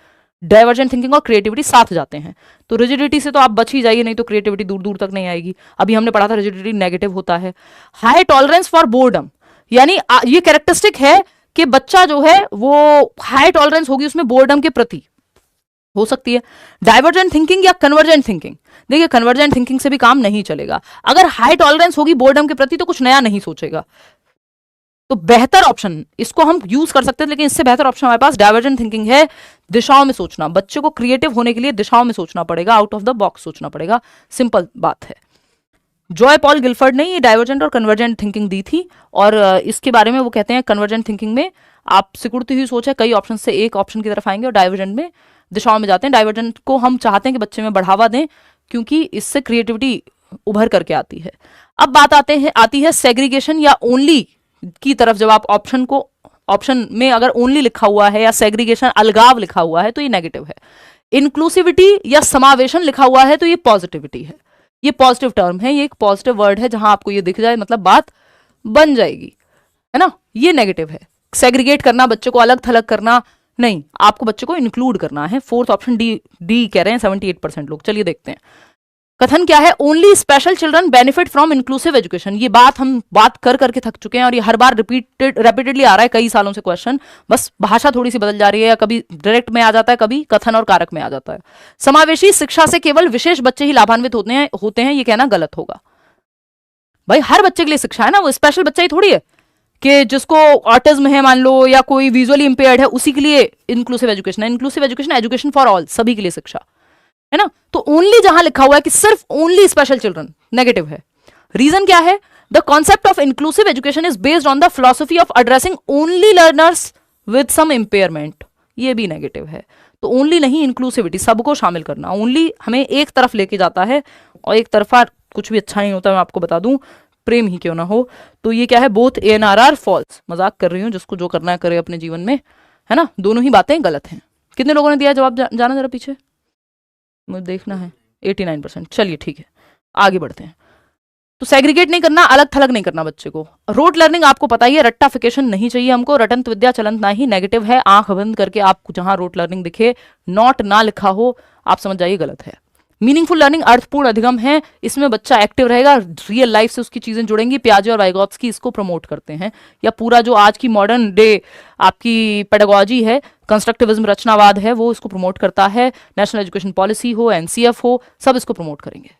डाइवर्जेंट थिंकिंग और क्रिएटिविटी साथ जाते हैं। तो रिजिडिटी से तो आप बच ही जाइए, नहीं तो क्रिएटिविटी दूर दूर तक नहीं आएगी। अभी हमने पढ़ा था रिजिडिटी नेगेटिव होता है। हाई टॉलरेंस फॉर बोर्डम, यानी ये कैरेक्टरिस्टिक है कि बच्चा जो है वो हाई टॉलरेंस होगी उसमें बोर्डम के प्रति, हो सकती है। डाइवर्जेंट थिंकिंग या कन्वर्जेंट थिंकिंग, देखिए कन्वर्जेंट थिंकिंग से भी काम नहीं चलेगा। अगर हाई टॉलरेंस होगी बोर्डम के प्रति तो कुछ नया नहीं सोचेगा। तो बेहतर ऑप्शन इसको हम यूज कर सकते हैं, लेकिन इससे बेहतर ऑप्शन हमारे पास डाइवर्जेंट थिंकिंग है। दिशाओं में सोचना, बच्चे को क्रिएटिव होने के लिए दिशाओं में सोचना पड़ेगा, आउट ऑफ द बॉक्स सोचना पड़ेगा। सिंपल बात है। जॉय पॉल गिलफर्ड ने ये डाइवर्जेंट और कन्वर्जेंट थिंकिंग दी थी, और इसके बारे में वो कहते हैं कन्वर्जेंट थिंकिंग में आप सिकुड़ती हुई सोच है, कई ऑप्शन से एक ऑप्शन की तरफ आएंगे, और डाइवर्जेंट में दिशाओं में जाते हैं। डाइवर्जेंट को हम चाहते हैं कि बच्चे में बढ़ावा दें, क्योंकि इससे क्रिएटिविटी उभर करके आती है। अब बात आती है सेग्रीगेशन या ओनली की तरफ। जब आप ऑप्शन में अगर ओनली लिखा हुआ है या सेग्रीगेशन अलगाव लिखा हुआ है तो ये नेगेटिव है। इंक्लूसिविटी या समावेशन लिखा हुआ है तो ये पॉजिटिविटी है। ये पॉजिटिव टर्म है, ये एक पॉजिटिव वर्ड है। जहां आपको ये दिख जाए मतलब बात बन जाएगी, है ना। ये नेगेटिव है। सेग्रीगेट करना, बच्चे को अलग थलग करना नहीं, आपको बच्चे को इंक्लूड करना है। फोर्थ ऑप्शन डी कह रहे हैं 78% लोग। चलिए देखते हैं कथन क्या है। Only special children benefit from inclusive education. ये बात हम करके थक चुके हैं, और ये हर बार रिपीटेडली आ रहा है कई सालों से क्वेश्चन। बस भाषा थोड़ी सी बदल जा रही है, या कभी डायरेक्ट में आ जाता है, कभी कथन और कारक में आ जाता है। समावेशी शिक्षा से केवल विशेष बच्चे ही लाभान्वित होते हैं, ये कहना गलत होगा। भाई हर बच्चे के लिए शिक्षा है ना, वो स्पेशल बच्चा ही थोड़ी है कि जिसको ऑटिज्म है मान लो, या कोई विजुअली इंपेयर्ड है, उसी के लिए इंक्लूसिव एजुकेशन है। Inclusive education education for all, सभी के लिए शिक्षा है ना। तो ओनली जहां लिखा हुआ है कि सिर्फ ओनली स्पेशल चिल्ड्रन, नेगेटिव है। रीजन क्या है? The concept of inclusive education is based on the philosophy of addressing only learners with some impairment. ये भी नेगेटिव है। तो ओनली नहीं, इंक्लूसिविटी, सबको शामिल करना। ओनली हमें एक तरफ लेके जाता है, और एक तरफा कुछ भी अच्छा नहीं होता, मैं आपको बता दूं, प्रेम ही क्यों ना हो। तो ये क्या है? Both ANR false. मजाक कर रही हूं, जिसको जो करना है करे अपने जीवन में, है ना। दोनों ही बातें गलत हैं। कितने लोगों ने दिया जवाब? जाना जरा पीछे, मुझे देखना है। 89%। चलिए ठीक है, आगे बढ़ते हैं। तो सेग्रीगेट नहीं करना, अलग थलग नहीं करना बच्चे को। रोट लर्निंग आपको पता ही है, रट्टाफिकेशन नहीं चाहिए हमको। रटंत विद्या चलंत ना ही, नेगेटिव है। आंख बंद करके आप जहां रोट लर्निंग दिखे, नॉट ना लिखा हो, आप समझ जाइए गलत है। मीनिंगफुल लर्निंग अर्थपूर्ण अधिगम है, इसमें बच्चा एक्टिव रहेगा, रियल लाइफ से उसकी चीजें जुड़ेंगी। पियाजे और वाइगोत्स्की इसको प्रमोट करते हैं, या पूरा जो आज की मॉडर्न डे आपकी पेडागोजी है, कंस्ट्रक्टिविज्म रचनावाद है, वो इसको प्रमोट करता है। नेशनल एजुकेशन पॉलिसी हो, NCF हो, सब इसको प्रमोट करेंगे।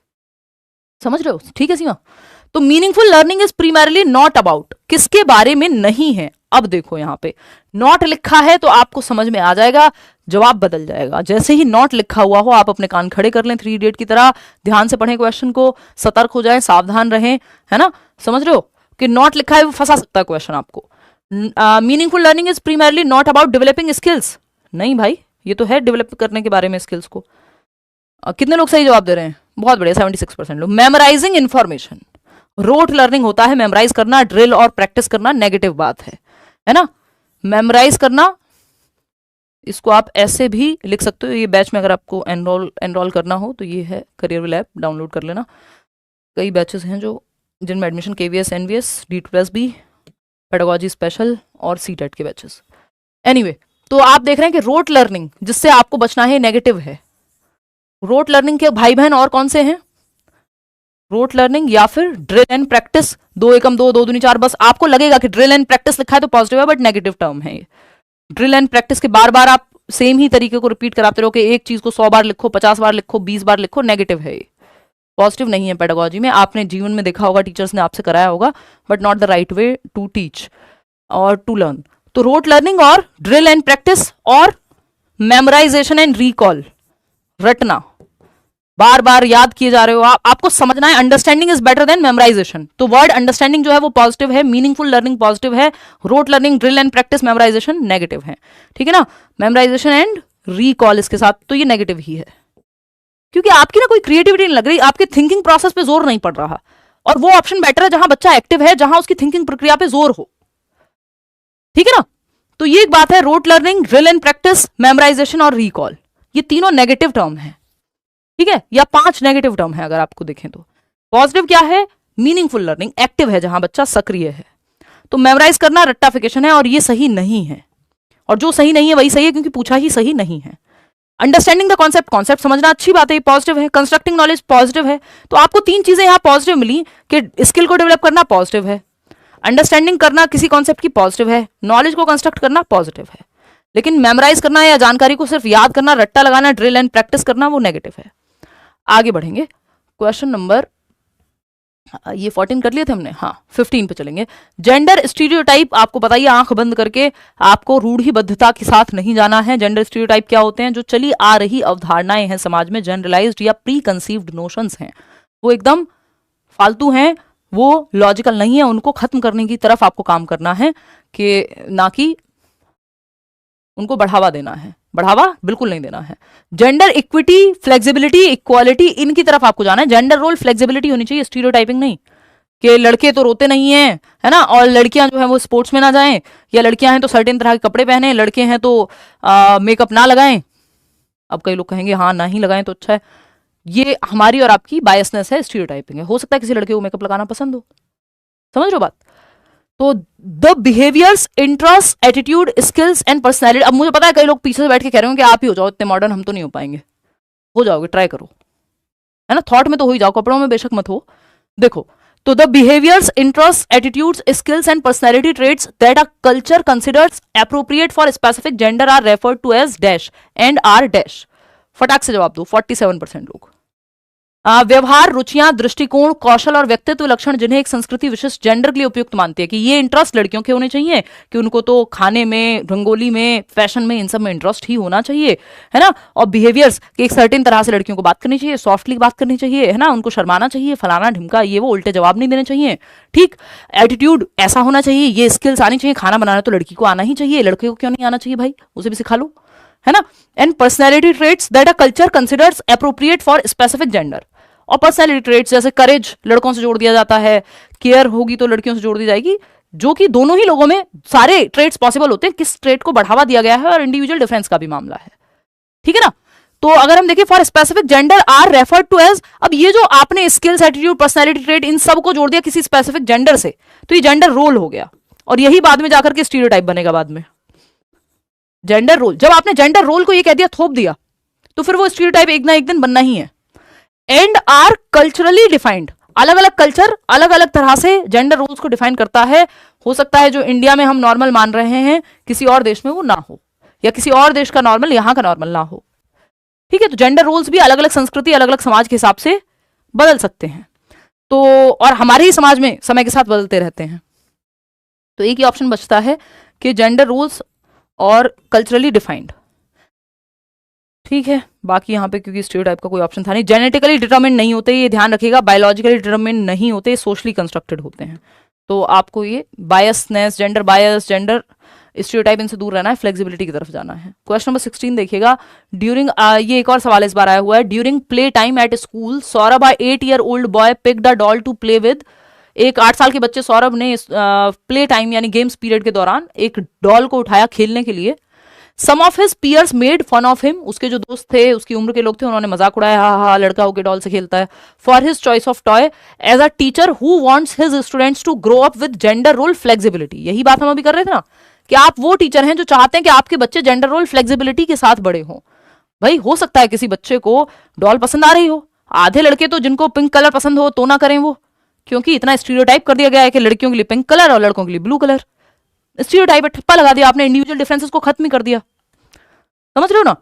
समझ रहे हो? ठीक है सीमा। तो meaningful learning is primarily not about, किसके बारे में नहीं है। अब देखो यहां पे नॉट लिखा है तो आपको समझ में आ जाएगा, जवाब बदल जाएगा। जैसे ही नॉट लिखा हुआ हो, आप अपने कान खड़े कर लें 3 इडियट की तरह, ध्यान से पढ़ें क्वेश्चन को, सतर्क हो जाएं, सावधान रहें, है ना। समझ रहे हो कि नॉट लिखा है वो फंसा सकता है क्वेश्चन आपको। Meaningful learning is primarily not about developing skills. नहीं भाई, ये तो है डेवलप करने के बारे में स्किल्स को। कितने लोग सही जवाब दे रहे हैं? बहुत बढ़िया, 76% लोग। मेमोराइजिंग इंफॉर्मेशन, रोट लर्निंग होता है मेमोराइज करना, ड्रिल और प्रैक्टिस करना नेगेटिव बात है ना। मेमोराइज करना, इसको आप ऐसे भी लिख सकते हो। ये बैच में अगर आपको एनरोल करना हो तो ये है करियर विल ऐप, डाउनलोड कर लेना। कई बैचेस हैं जो जिनमें admission KVS, NVS, D2+B, pedagogy special और CTET के बैचेस। एनीवे, तो आप देख रहे हैं कि रोट लर्निंग जिससे आपको बचना है नेगेटिव है। रोट लर्निंग के भाई बहन और कौन से हैं? रोट लर्निंग या फिर ड्रिल एंड प्रैक्टिस। 2 एकम 2, 2 दूनी 4। बस आपको लगेगा कि ड्रिल एंड प्रैक्टिस लिखा है तो पॉजिटिव है, बट नेगेटिव टर्म है ये। ड्रिल एंड प्रैक्टिस के बार बार आप सेम ही तरीके को रिपीट कराते रहो कि एक चीज को 100 बार लिखो, 50 बार लिखो, 20 बार लिखो, नेगेटिव है ये, पॉजिटिव नहीं है पेडागोजी में। आपने जीवन में देखा होगा, टीचर्स ने आपसे कराया होगा, but not the right way to teach और टू लर्न। तो रोट लर्निंग और ड्रिल एंड प्रैक्टिस और मेमोराइजेशन एंड रिकॉल, रटना, बार बार याद किए जा रहे हो आपको समझना है। Understanding is better than memorisation. तो वर्ड अंडरस्टैंडिंग जो है वो पॉजिटिव है, मीनिंगफुल लर्निंग पॉजिटिव है, rote learning, drill and practice, memorisation negative है। ठीक है ना। मेमोराइजेशन एंड रिकॉल इसके साथ, तो ये नेगेटिव ही है, क्योंकि आपकी ना कोई क्रिएटिविटी नहीं लग रही, आपके थिंकिंग प्रोसेस पे जोर नहीं पड़ रहा। और वो ऑप्शन बेटर है जहां बच्चा एक्टिव है, जहां उसकी थिंकिंग प्रक्रिया पे जोर हो। ठीक है ना। तो ये एक बात है, rote learning, drill and practice, memorisation और रिकॉल, ये तीनों नेगेटिव टर्म है। ठीक है, या 5 नेगेटिव टर्म है अगर आपको देखें तो। पॉजिटिव क्या है? मीनिंगफुल लर्निंग, एक्टिव है, जहां बच्चा सक्रिय है। तो मेमोराइज करना रट्टाफिकेशन है और ये सही नहीं है, और जो सही नहीं है वही सही है क्योंकि पूछा ही सही नहीं है। अंडरस्टैंडिंग द कॉन्सेप्ट, कॉन्सेप्ट समझना अच्छी बात है, पॉजिटिव है। कंस्ट्रक्टिंग नॉलेज पॉजिटिव है। तो आपको 3 चीजें यहां पॉजिटिव मिली कि स्किल को डेवलप करना पॉजिटिव है, अंडरस्टैंडिंग करना किसी कॉन्सेप्ट की पॉजिटिव है, नॉलेज को कंस्ट्रक्ट करना पॉजिटिव है। लेकिन मेमोराइज करना या जानकारी को सिर्फ याद करना, रट्टा लगाना, ड्रिल एंड प्रैक्टिस करना, वो नेगेटिव है। आगे बढ़ेंगे, क्वेश्चन नंबर ये 14 कर लिए थे हमने, हाँ 15 पे चलेंगे। जेंडर स्टीरियोटाइप, आपको बताइए आंख बंद करके, आपको रूढ़िबद्धता के साथ नहीं जाना है। जेंडर स्टीरियोटाइप क्या होते हैं? जो चली आ रही अवधारणाएं हैं समाज में, जनरलाइज्ड या प्री कंसीव्ड नोशंस हैं, वो एकदम फालतू हैं, वो लॉजिकल नहीं है। उनको खत्म करने की तरफ आपको काम करना है, कि ना कि उनको बढ़ावा देना है। बढ़ावा बिल्कुल नहीं देना है। जेंडर इक्विटी, फ्लेक्सिबिलिटी, इक्वालिटी, इनकी तरफ आपको जाना है। जेंडर रोल फ्लेक्सिबिलिटी होनी चाहिए, स्टीरियोटाइपिंग नहीं कि लड़के तो रोते नहीं हैं, है ना, और लड़कियां जो है वो स्पोर्ट्स में ना जाएं, या लड़कियां हैं तो सर्टेन तरह के कपड़े पहने, लड़के हैं तो मेकअप ना लगाएं। अब कई लोग कहेंगे हाँ ना ही लगाएं तो अच्छा है। ये हमारी और आपकी बायसनेस है, स्टीरियोटाइपिंग है। हो सकता है किसी लड़के को मेकअप लगाना पसंद हो, समझ रहे हो बात। तो the behaviours, interest, attitude, skills and personality. अब मुझे पता है कई लोग पीछे से बैठ के कह रहे हो कि आप ही हो जाओ इतने मॉडर्न, हम तो नहीं हो पाएंगे। हो जाओगे, ट्राई करो, है ना, थॉट में तो हो ही जाओ, कपड़ों में बेशक मत हो। देखो, तो the behaviours, interest, attitudes, skills and personality traits that our culture considers appropriate for specific gender are referred to as dash and are dash. फटाक से जवाब दो, 47% लोग। व्यवहार, रुचियां, दृष्टिकोण, कौशल और व्यक्तित्व लक्षण जिन्हें एक संस्कृति विशिष्ट जेंडर के लिए उपयुक्त मानती है, कि ये इंटरेस्ट लड़कियों के होने चाहिए, कि उनको तो खाने में, रंगोली में, फैशन में, इन सब में इंटरेस्ट ही होना चाहिए, है ना। और बिहेवियर्स कि एक सर्टेन तरह से लड़कियों को बात करनी चाहिए, सॉफ्टली बात करनी चाहिए, है ना, उनको शर्माना चाहिए, फलाना ढिमका, ये वो उल्टे जवाब नहीं देने चाहिए, ठीक। एटीट्यूड ऐसा होना चाहिए, ये स्किल्स आनी चाहिए, खाना बनाना तो लड़की को आना ही चाहिए, लड़के को क्यों नहीं आना चाहिए भाई, उसे भी सिखा लो, है ना। And personality traits that our culture considers appropriate for specific gender. और पर्सनैलिटी ट्रेट्स जैसे करेज लड़कों से जोड़ दिया जाता है, केयर होगी तो लड़कियों से जोड़ दी जाएगी, जो कि दोनों ही लोगों में सारे ट्रेट्स पॉसिबल होते हैं। किस ट्रेट को बढ़ावा दिया गया है और इंडिविजुअल डिफरेंस का भी मामला है, ठीक है ना। तो अगर हम देखें for specific gender are referred to as, अब ये जो आपने स्किल्स, एटीट्यूड, पर्सनैलिटी ट्रेट, इन सब को जोड़ दिया किसी स्पेसिफिक जेंडर से, तो ये जेंडर रोल हो गया, और यही बाद में जाकर के स्टीरियोटाइप बनेगा बाद में। जेंडर रोल, जब आपने जेंडर रोल को ये कह दिया, थोप दिया, तो फिर वो स्टीरियोटाइप एक ना एक दिन बनना ही है। एंड आर कल्चरली डिफाइंड, अलग अलग कल्चर अलग अलग तरह से जेंडर रोल्स को डिफाइन करता है। हो सकता है जो इंडिया में हम नॉर्मल मान रहे हैं किसी और देश में वो ना हो, या किसी और देश का नॉर्मल यहां का नॉर्मल ना हो, ठीक है। तो जेंडर रोल्स भी अलग अलग संस्कृति, अलग अलग समाज के हिसाब से बदल सकते हैं। तो और हमारे ही समाज में समय के साथ बदलते रहते हैं। तो एक ही ऑप्शन बचता है कि जेंडर रोल्स और कल्चरली डिफाइंड, ठीक है। बाकी यहाँ पे क्योंकि स्टीरियोटाइप का कोई ऑप्शन था नहीं, जेनेटिकली डिटरमिन नहीं होते, ये ध्यान रखिएगा, बायोलॉजिकली डिटरमिन नहीं होते, सोशली कंस्ट्रक्टेड होते हैं। तो आपको ये biasness, gender bias, gender stereotype, इनसे दूर रहना है, फ्लेक्सिबिलिटी की तरफ जाना है। क्वेश्चन नंबर 16 देखिएगा। ड्यूरिंग, ये एक और सवाल इस बार आया हुआ है। During play time at school Saurabh, 8-year-old boy picked a doll to play with. एक 8 साल के बच्चे सौरभ ने प्ले टाइम यानी गेम्स पीरियड के दौरान एक डॉल को उठाया खेलने के लिए। Some of his peers made fun of him, उसके जो दोस्त थे, उसकी उम्र के लोग थे, उन्होंने मजाक उड़ाया, हा हा लड़का होके डॉल से खेलता है। For his choice of toy as a teacher who wants his students to grow up with gender role flexibility, यही बात हम अभी कर रहे थे ना, कि आप वो टीचर हैं जो चाहते हैं कि आपके बच्चे जेंडर रोल फ्लेक्सिबिलिटी के साथ बड़े हों। भाई हो सकता है किसी बच्चे को डॉल पसंद आ रही हो, आधे लड़के तो जिनको पिंक कलर पसंद हो तो ना करें वो, क्योंकि इतना स्टीरियोटाइप कर दिया गया है कि लड़कियों के लिए पिंक कलर और लड़कों के लिए ब्लू कलर। स्टीरियोटाइप पे ठप्पा लगा दिया आपने, इंडिविजुअल डिफरेंसेस को खत्म ही कर दिया, समझ रहे हो ना।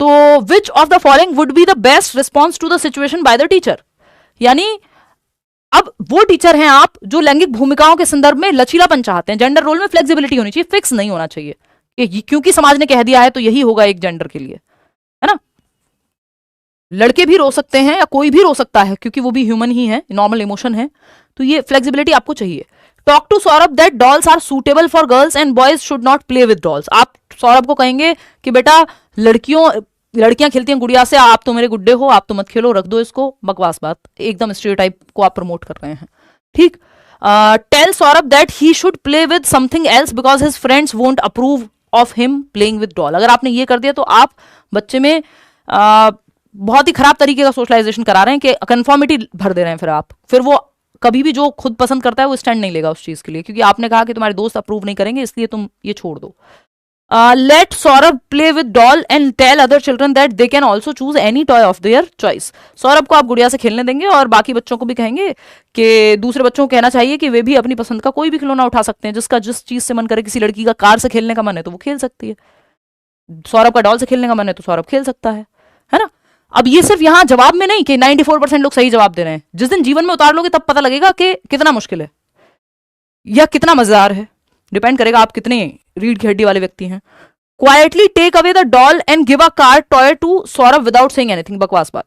तो which of the following would be the best response to the situation by the teacher, यानी अब वो टीचर हैं आप जो लैंगिक भूमिकाओं के संदर्भ में लचीलापन चाहते हैं, जेंडर रोल में फ्लेक्सिबिलिटी होनी चाहिए, फिक्स नहीं होना चाहिए, क्योंकि समाज ने कह दिया है तो यही होगा एक जेंडर के लिए, है ना। लड़के भी रो सकते हैं या कोई भी रो सकता है, क्योंकि वो भी ह्यूमन ही है, नॉर्मल इमोशन है, तो ये फ्लेक्सिबिलिटी आपको चाहिए। Talk to Saurabh that dolls are suitable for girls and boys should not play with dolls. आप सौरभ को कहेंगे कि बेटा लड़कियां खेलती हैं गुड़िया से, आप तो मेरे गुड्डे हो, आप तो मत खेलो, रख दो इसको, बकवास बात, एकदम स्टीरियोटाइप को आप प्रमोट कर रहे हैं, ठीक। Tell Saurabh that he should play with something else because his friends won't approve of him playing with doll. अगर आपने ये कर दिया तो आप बच्चे में बहुत ही खराब तरीके का सोशलाइजेशन करा रहे हैं कि कंफर्मिटी भर दे रहे हैं। फिर वो कभी भी जो खुद पसंद करता है वो स्टैंड नहीं लेगा उस चीज के लिए, क्योंकि आपने कहा कि तुम्हारे दोस्त अप्रूव नहीं करेंगे, इसलिए तुम ये छोड़ दो। Let Saurabh play with doll and tell other children that they can also choose any toy of their choice. Saurabh को आप गुड़िया से खेलने देंगे और बाकी बच्चों को भी कहेंगे कि दूसरे बच्चों को कहना चाहिए कि वे भी अपनी पसंद का कोई भी खिलौना उठा सकते हैं, जिसका जिस चीज से मन करे। किसी लड़की का कार से खेलने का मन है तो वो खेल सकती है, सौरभ का डॉल से खेलने का मन है तो सौरभ खेल सकता है ना। अब ये सिर्फ यहां जवाब में नहीं कि 94% लोग सही जवाब दे रहे हैं, जिस दिन जीवन में उतार लोगे तब पता लगेगा कि कितना मुश्किल है या कितना मजेदार है। डिपेंड करेगा आप कितने रीढ़ की हड्डी वाले व्यक्ति हैं। Quietly take away the doll and give a car toy to Saurabh without saying anything. बकवास बात,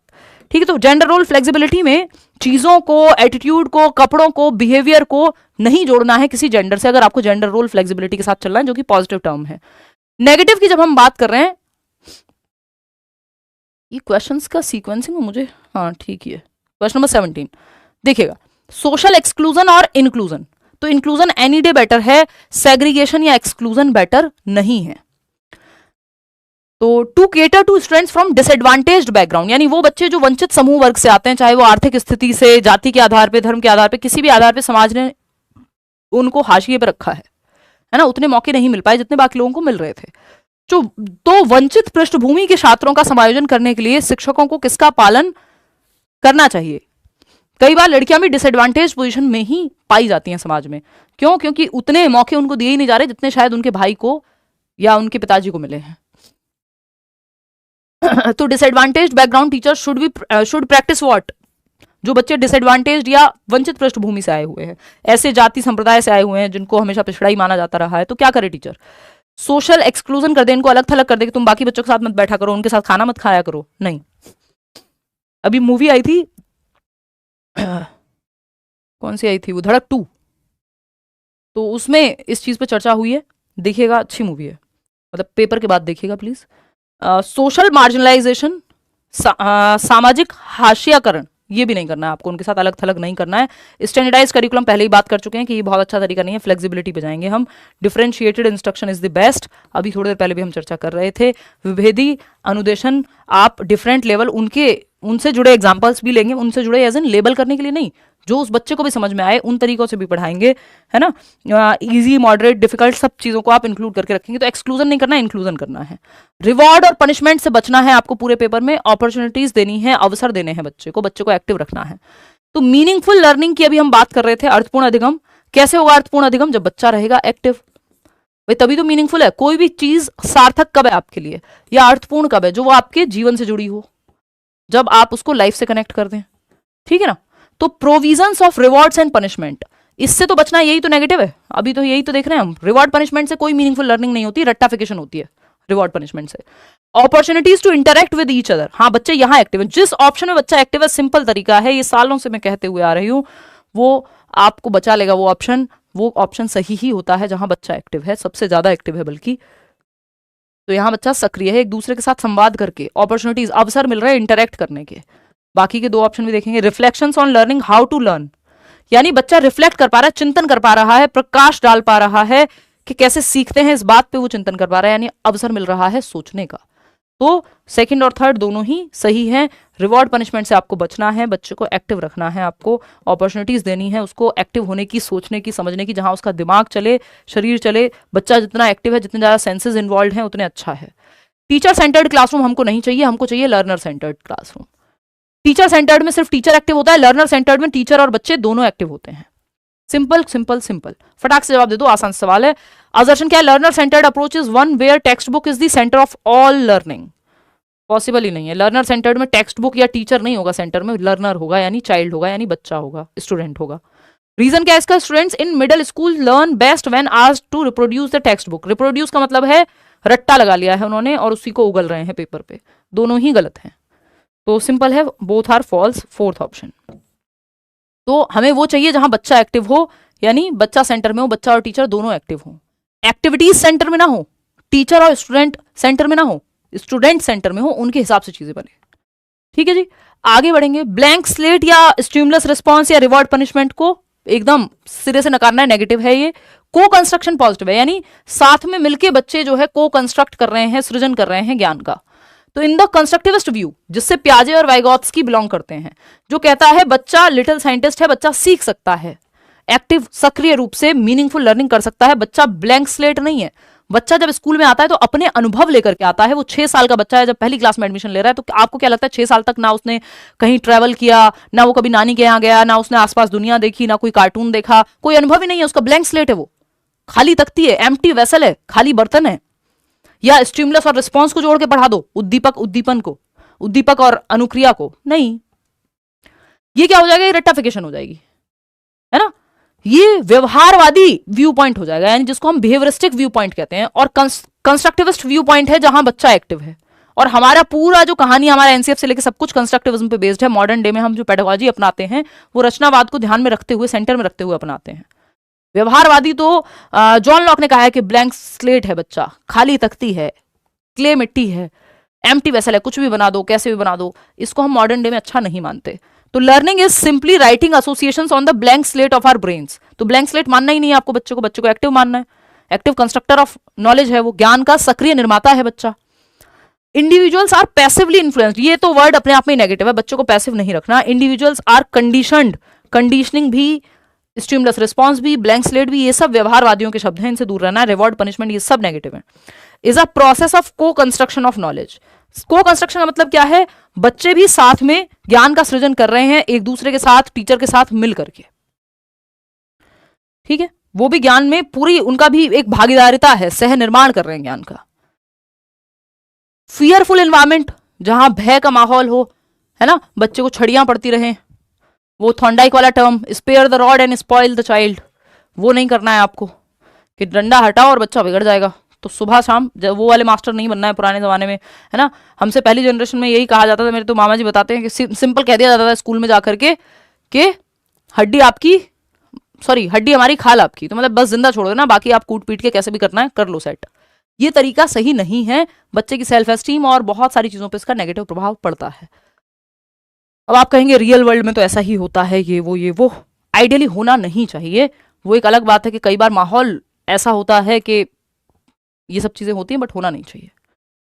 ठीक है। तो जेंडर रोल फ्लेक्सिबिलिटी में चीजों को, एटीट्यूड को, कपड़ों को, बिहेवियर को नहीं जोड़ना है किसी जेंडर से, अगर आपको जेंडर रोल फ्लेक्सिबिलिटी के साथ चलना है, जो कि पॉजिटिव टर्म है। नेगेटिव की जब हम बात कर रहे हैं, ये क्वेश्चंस का सीक्वेंसिंग मुझे, हाँ ठीक है। क्वेश्चन नंबर 17 देखिएगा, सोशल एक्सक्लूजन और इंक्लूजन। तो इंक्लूजन एनी डे बेटर है, सेग्रीगेशन या एक्सक्लूजन बेटर नहीं है। तो to cater to students from disadvantaged background, यानी वो बच्चे जो वंचित समूह वर्ग से आते हैं, चाहे वो आर्थिक स्थिति से, जाति के आधार पे, धर्म के आधार पे, किसी भी आधार पे समाज ने उनको हाशिए पे रखा है ना, उतने मौके नहीं मिल पाए जितने बाकी लोगों को मिल रहे थे। तो वंचित पृष्ठभूमि के छात्रों का समायोजन करने के लिए शिक्षकों को किसका पालन करना चाहिए? कई बार लड़कियां भी डिसएडवांटेज पोजीशन में ही पाई जाती हैं समाज में। क्यों? क्योंकि उतने मौके उनको दिए ही नहीं जा रहे जितने शायद उनके भाई को या उनके पिताजी को मिले हैं। तो disadvantage background teacher should practice what? जो बच्चे डिसएडवांटेज या वंचित पृष्ठभूमि से आए हुए हैं, ऐसे जाति संप्रदाय से आए हुए हैं जिनको हमेशा पिछड़ा ही माना जाता रहा है, तो क्या करे टीचर? सोशल एक्सक्लूजन कर दे, इनको अलग थलग कर दे कि तुम बाकी बच्चों के साथ मत बैठा करो, उनके साथ खाना मत खाया करो। नहीं, अभी मूवी आई थी कौन सी आई थी वो, धड़क 2, तो उसमें इस चीज पे चर्चा हुई है, देखिएगा, अच्छी मूवी है, मतलब पेपर के बाद देखिएगा प्लीज। सोशल मार्जिनलाइजेशन, सामाजिक हाशियाकरण, ये भी नहीं करना है आपको, उनके साथ अलग थलग नहीं करना है। स्टैंडर्डाइज करिकुलम पहले ही बात कर चुके हैं कि ये बहुत अच्छा तरीका नहीं है, फ्लेक्सिबिलिटी पे जाएंगे हम। Differentiated instruction is the best, अभी थोड़ी देर पहले भी हम चर्चा कर रहे थे। विभेदी अनुदेशन, आप डिफरेंट लेवल उनसे जुड़े एग्जाम्पल्स भी लेंगे, उनसे जुड़े एज इन लेबल करने के लिए नहीं, जो उस बच्चे को भी समझ में आए उन तरीकों से भी पढ़ाएंगे, है ना। इजी, मॉडरेट, डिफिकल्ट, सब चीजों को आप इंक्लूड करके रखेंगे। तो एक्सक्लूजन नहीं करना है, इंक्लूजन करना है। रिवॉर्ड और पनिशमेंट से बचना है आपको पूरे पेपर में, अपॉर्चुनिटीज देनी है, अवसर देने हैं बच्चे को एक्टिव रखना है। तो मीनिंगफुल लर्निंग की अभी हम बात कर रहे थे। अर्थपूर्ण अधिगम कैसे होगा? अर्थपूर्ण अधिगम जब बच्चा रहेगा एक्टिव, भाई तभी तो मीनिंगफुल है। कोई भी चीज सार्थक कब है आपके लिए, या अर्थपूर्ण कब है? जो वो आपके जीवन से जुड़ी हो, जब आप उसको लाइफ से कनेक्ट कर दें, ठीक है ना। तो provisions of rewards and punishment, इससे तो बचना, यही तो नेगेटिव है। अभी तो यही तो देख रहे हैं हम, रिवॉर्ड पनिशमेंट से कोई मीनिंगफुल लर्निंग नहीं होती, रट्टाफिकेशन होती है रिवॉर्ड पनिशमेंट से। Opportunities to interact with each other, हाँ बच्चे यहाँ एक्टिव है, जिस ऑप्शन में बच्चा एक्टिव है, सिंपल तरीका है, ये सालों से मैं कहते हुए आ रही हूँ, वो आपको बचा लेगा। वो ऑप्शन सही ही होता है जहां बच्चा एक्टिव है, सबसे ज्यादा एक्टिव है बल्कि। तो यहाँ बच्चा सक्रिय है, एक दूसरे के साथ संवाद करके, अपॉर्चुनिटीज, अवसर मिल रहे हैं इंटरेक्ट करने के। बाकी के 2 ऑप्शन भी देखेंगे। Reflections on learning, how to learn, यानी बच्चा रिफ्लेक्ट कर पा रहा है, चिंतन कर पा रहा है, प्रकाश डाल पा रहा है कि कैसे सीखते हैं, इस बात पे वो चिंतन कर पा रहा है, यानी अवसर मिल रहा है सोचने का। तो सेकंड और थर्ड दोनों ही सही हैं। रिवॉर्ड पनिशमेंट से आपको बचना है, बच्चे को एक्टिव रखना है, आपको अपॉर्चुनिटीज देनी है उसको एक्टिव होने की, सोचने की, समझने की, जहां उसका दिमाग चले, शरीर चले। बच्चा जितना एक्टिव है, जितने ज्यादा सेंसेस इन्वॉल्व हैं, उतने अच्छा है। टीचर सेंटर्ड क्लासरूम हमको नहीं चाहिए, हमको चाहिए learner centred classroom. Teacher centred में सिर्फ टीचर एक्टिव होता है, लर्नर सेंटर्ड में टीचर और बच्चे दोनों एक्टिव होते हैं। सिंपल सिंपल सिंपल, फटाक से जवाब दे दो, आसान सवाल है। असर्शन क्या है? Learner centred approach is one where text book is the centre of all learning. Possible ही नहीं है। लर्नर सेंटर्ड में टेक्स्ट बुक या टीचर नहीं होगा सेंटर में, लर्नर होगा, यानी चाइल्ड होगा, यानी बच्चा होगा, स्टूडेंट होगा। रीजन क्या है इसका? Students in middle school learn best when asked to reproduce the textbook. Reproduce का मतलब है रट्टा लगा लिया है उन्होंने और उसी को उगल रहे हैं पेपर पे, दोनों ही गलत हैं। तो सिंपल है, both are false, fourth option. तो हमें वो चाहिए जहां बच्चा एक्टिव हो, यानी बच्चा सेंटर में हो, बच्चा और टीचर दोनों एक्टिव हो। एक्टिविटीज सेंटर में ना हो, टीचर और स्टूडेंट सेंटर में ना हो, स्टूडेंट सेंटर में हो, उनके हिसाब से चीजें बने। ठीक है जी, आगे बढ़ेंगे। ब्लैंक स्लेट या स्टिमुलस रिस्पॉन्स या रिवॉर्ड पनिशमेंट को एकदम सिरे से नकारना है, नेगेटिव है ये। को कंस्ट्रक्शन पॉजिटिव है, यानी साथ में मिलके बच्चे जो है को कंस्ट्रक्ट कर रहे हैं, सृजन कर रहे हैं ज्ञान का। तो इन द कंस्ट्रक्टिविस्ट व्यू, जिससे पियाजे और वाइगॉत्स्की बिलोंग करते हैं, जो कहता है बच्चा लिटिल साइंटिस्ट है, बच्चा सीख सकता है, एक्टिव सक्रिय रूप से मीनिंगफुल लर्निंग कर सकता है, बच्चा ब्लैंक स्लेट नहीं है। बच्चा जब स्कूल में आता है तो अपने अनुभव लेकर के आता है। वो 6 साल का बच्चा है, जब पहली क्लास में एडमिशन ले रहा है, तो आपको क्या लगता है 6 साल तक ना उसने कहीं ट्रेवल किया, ना वो कभी नानी के यहाँ गया, ना उसने आसपास दुनिया देखी, ना कोई कार्टून देखा, कोई अनुभव ही नहीं है, उसका ब्लैंक स्लेट है, वो खाली तख्ती है, एम्प्टी वेसल है, खाली बर्तन है। या स्टिमुलस और रिस्पॉन्स को जोड़ के पढ़ा दो, उद्दीपक उद्दीपन को, उद्दीपक और अनुक्रिया को, नहीं, ये क्या हो जाएगा, ये रट्टाफिकेशन हो जाएगी, है ना। ये व्यवहारवादी व्यू पॉइंट हो जाएगा, यानी जिसको हम बिहेवियरिस्टिक व्यू पॉइंट कहते हैं, और कंस्ट्रक्टिविस्ट व्यू पॉइंट है जहां बच्चा एक्टिव है। और हमारा पूरा जो कहानी, हमारा एनसीएफ से लेकर सब कुछ कंस्ट्रक्टिविज्म पे बेस्ड है। मॉडर्न डे में हम जो पेडागोजी अपनाते हैं वो रचनावाद को ध्यान में रखते हुए, सेंटर में रखते हुए अपनाते हैं। व्यवहारवादी तो जॉन लॉक ने कहा है कि ब्लैंक स्लेट है बच्चा, खाली तख्ती है, क्ले मिट्टी है, एम्प्टी वेसल है, कुछ भी बना दो, कैसे भी बना दो। इसको हम मॉडर्न डे में अच्छा नहीं मानते। तो learning is simply writing associations on the blank slate of our brains. तो ब्लैंक स्लेट मानना ही नहीं है आपको, बच्चे को एक्टिव मानना है। एक्टिव कंस्ट्रक्टर ऑफ नॉलेज है वो, ज्ञान का सक्रिय निर्माता है बच्चा। इंडिविजुअल्स आर पैसिवली इन्फ्लुएंस्ड, ये तो वर्ड अपने आप में नेगेटिव है, बच्चों को पैसिव नहीं रखना। इंडिविजुअल्स आर कंडीशनड, कंडीशनिंग भी, स्टिमुलस रिस्पॉन्स भी, ब्लैंक स्लेट भी, ये सब व्यवहारवादियों के शब्द हैं, इनसे दूर रहना है। रिवॉर्ड पनिशमेंट ये सब नेगेटिव है। इज अ प्रोसेस ऑफ को कंस्ट्रक्शन ऑफ नॉलेज। को कंस्ट्रक्शन का मतलब क्या है, बच्चे भी साथ में ज्ञान का सृजन कर रहे हैं, एक दूसरे के साथ, टीचर के साथ मिल करके, ठीक है, वो भी ज्ञान में पूरी, उनका भी एक भागीदारिता है, सह निर्माण कर रहे हैं ज्ञान का। फियरफुल एनवायरमेंट, जहां भय का माहौल हो, है ना, बच्चे को छड़ियां पड़ती रहे, वो थॉर्नडाइक वाला term, spare the rod and spoil the child, वो नहीं करना है आपको कि डंडा हटाओ और बच्चा बिगड़ जाएगा। तो सुबह शाम वो वाले मास्टर नहीं बनना है पुराने जमाने में, है ना। हमसे पहली जनरेशन में यही कहा जाता था, मेरे तो मामा जी बताते हैं कि सिंपल कह दिया जाता था स्कूल में जाकर के कि हड्डी आपकी, सॉरी हड्डी हमारी, खाल आपकी, तो मतलब बस जिंदा छोड़ देना, बाकी आप कूट पीट के कैसे भी करना है कर लो सेट। ये तरीका सही नहीं है, बच्चे की सेल्फ एस्टीम और बहुत सारी चीजों पर इसका नेगेटिव प्रभाव पड़ता है। अब आप कहेंगे रियल वर्ल्ड में तो ऐसा ही होता है, ये वो आइडियली होना नहीं चाहिए। वो एक अलग बात है कि कई बार माहौल ऐसा होता है कि ये सब चीजें होती हैं, बट होना नहीं चाहिए,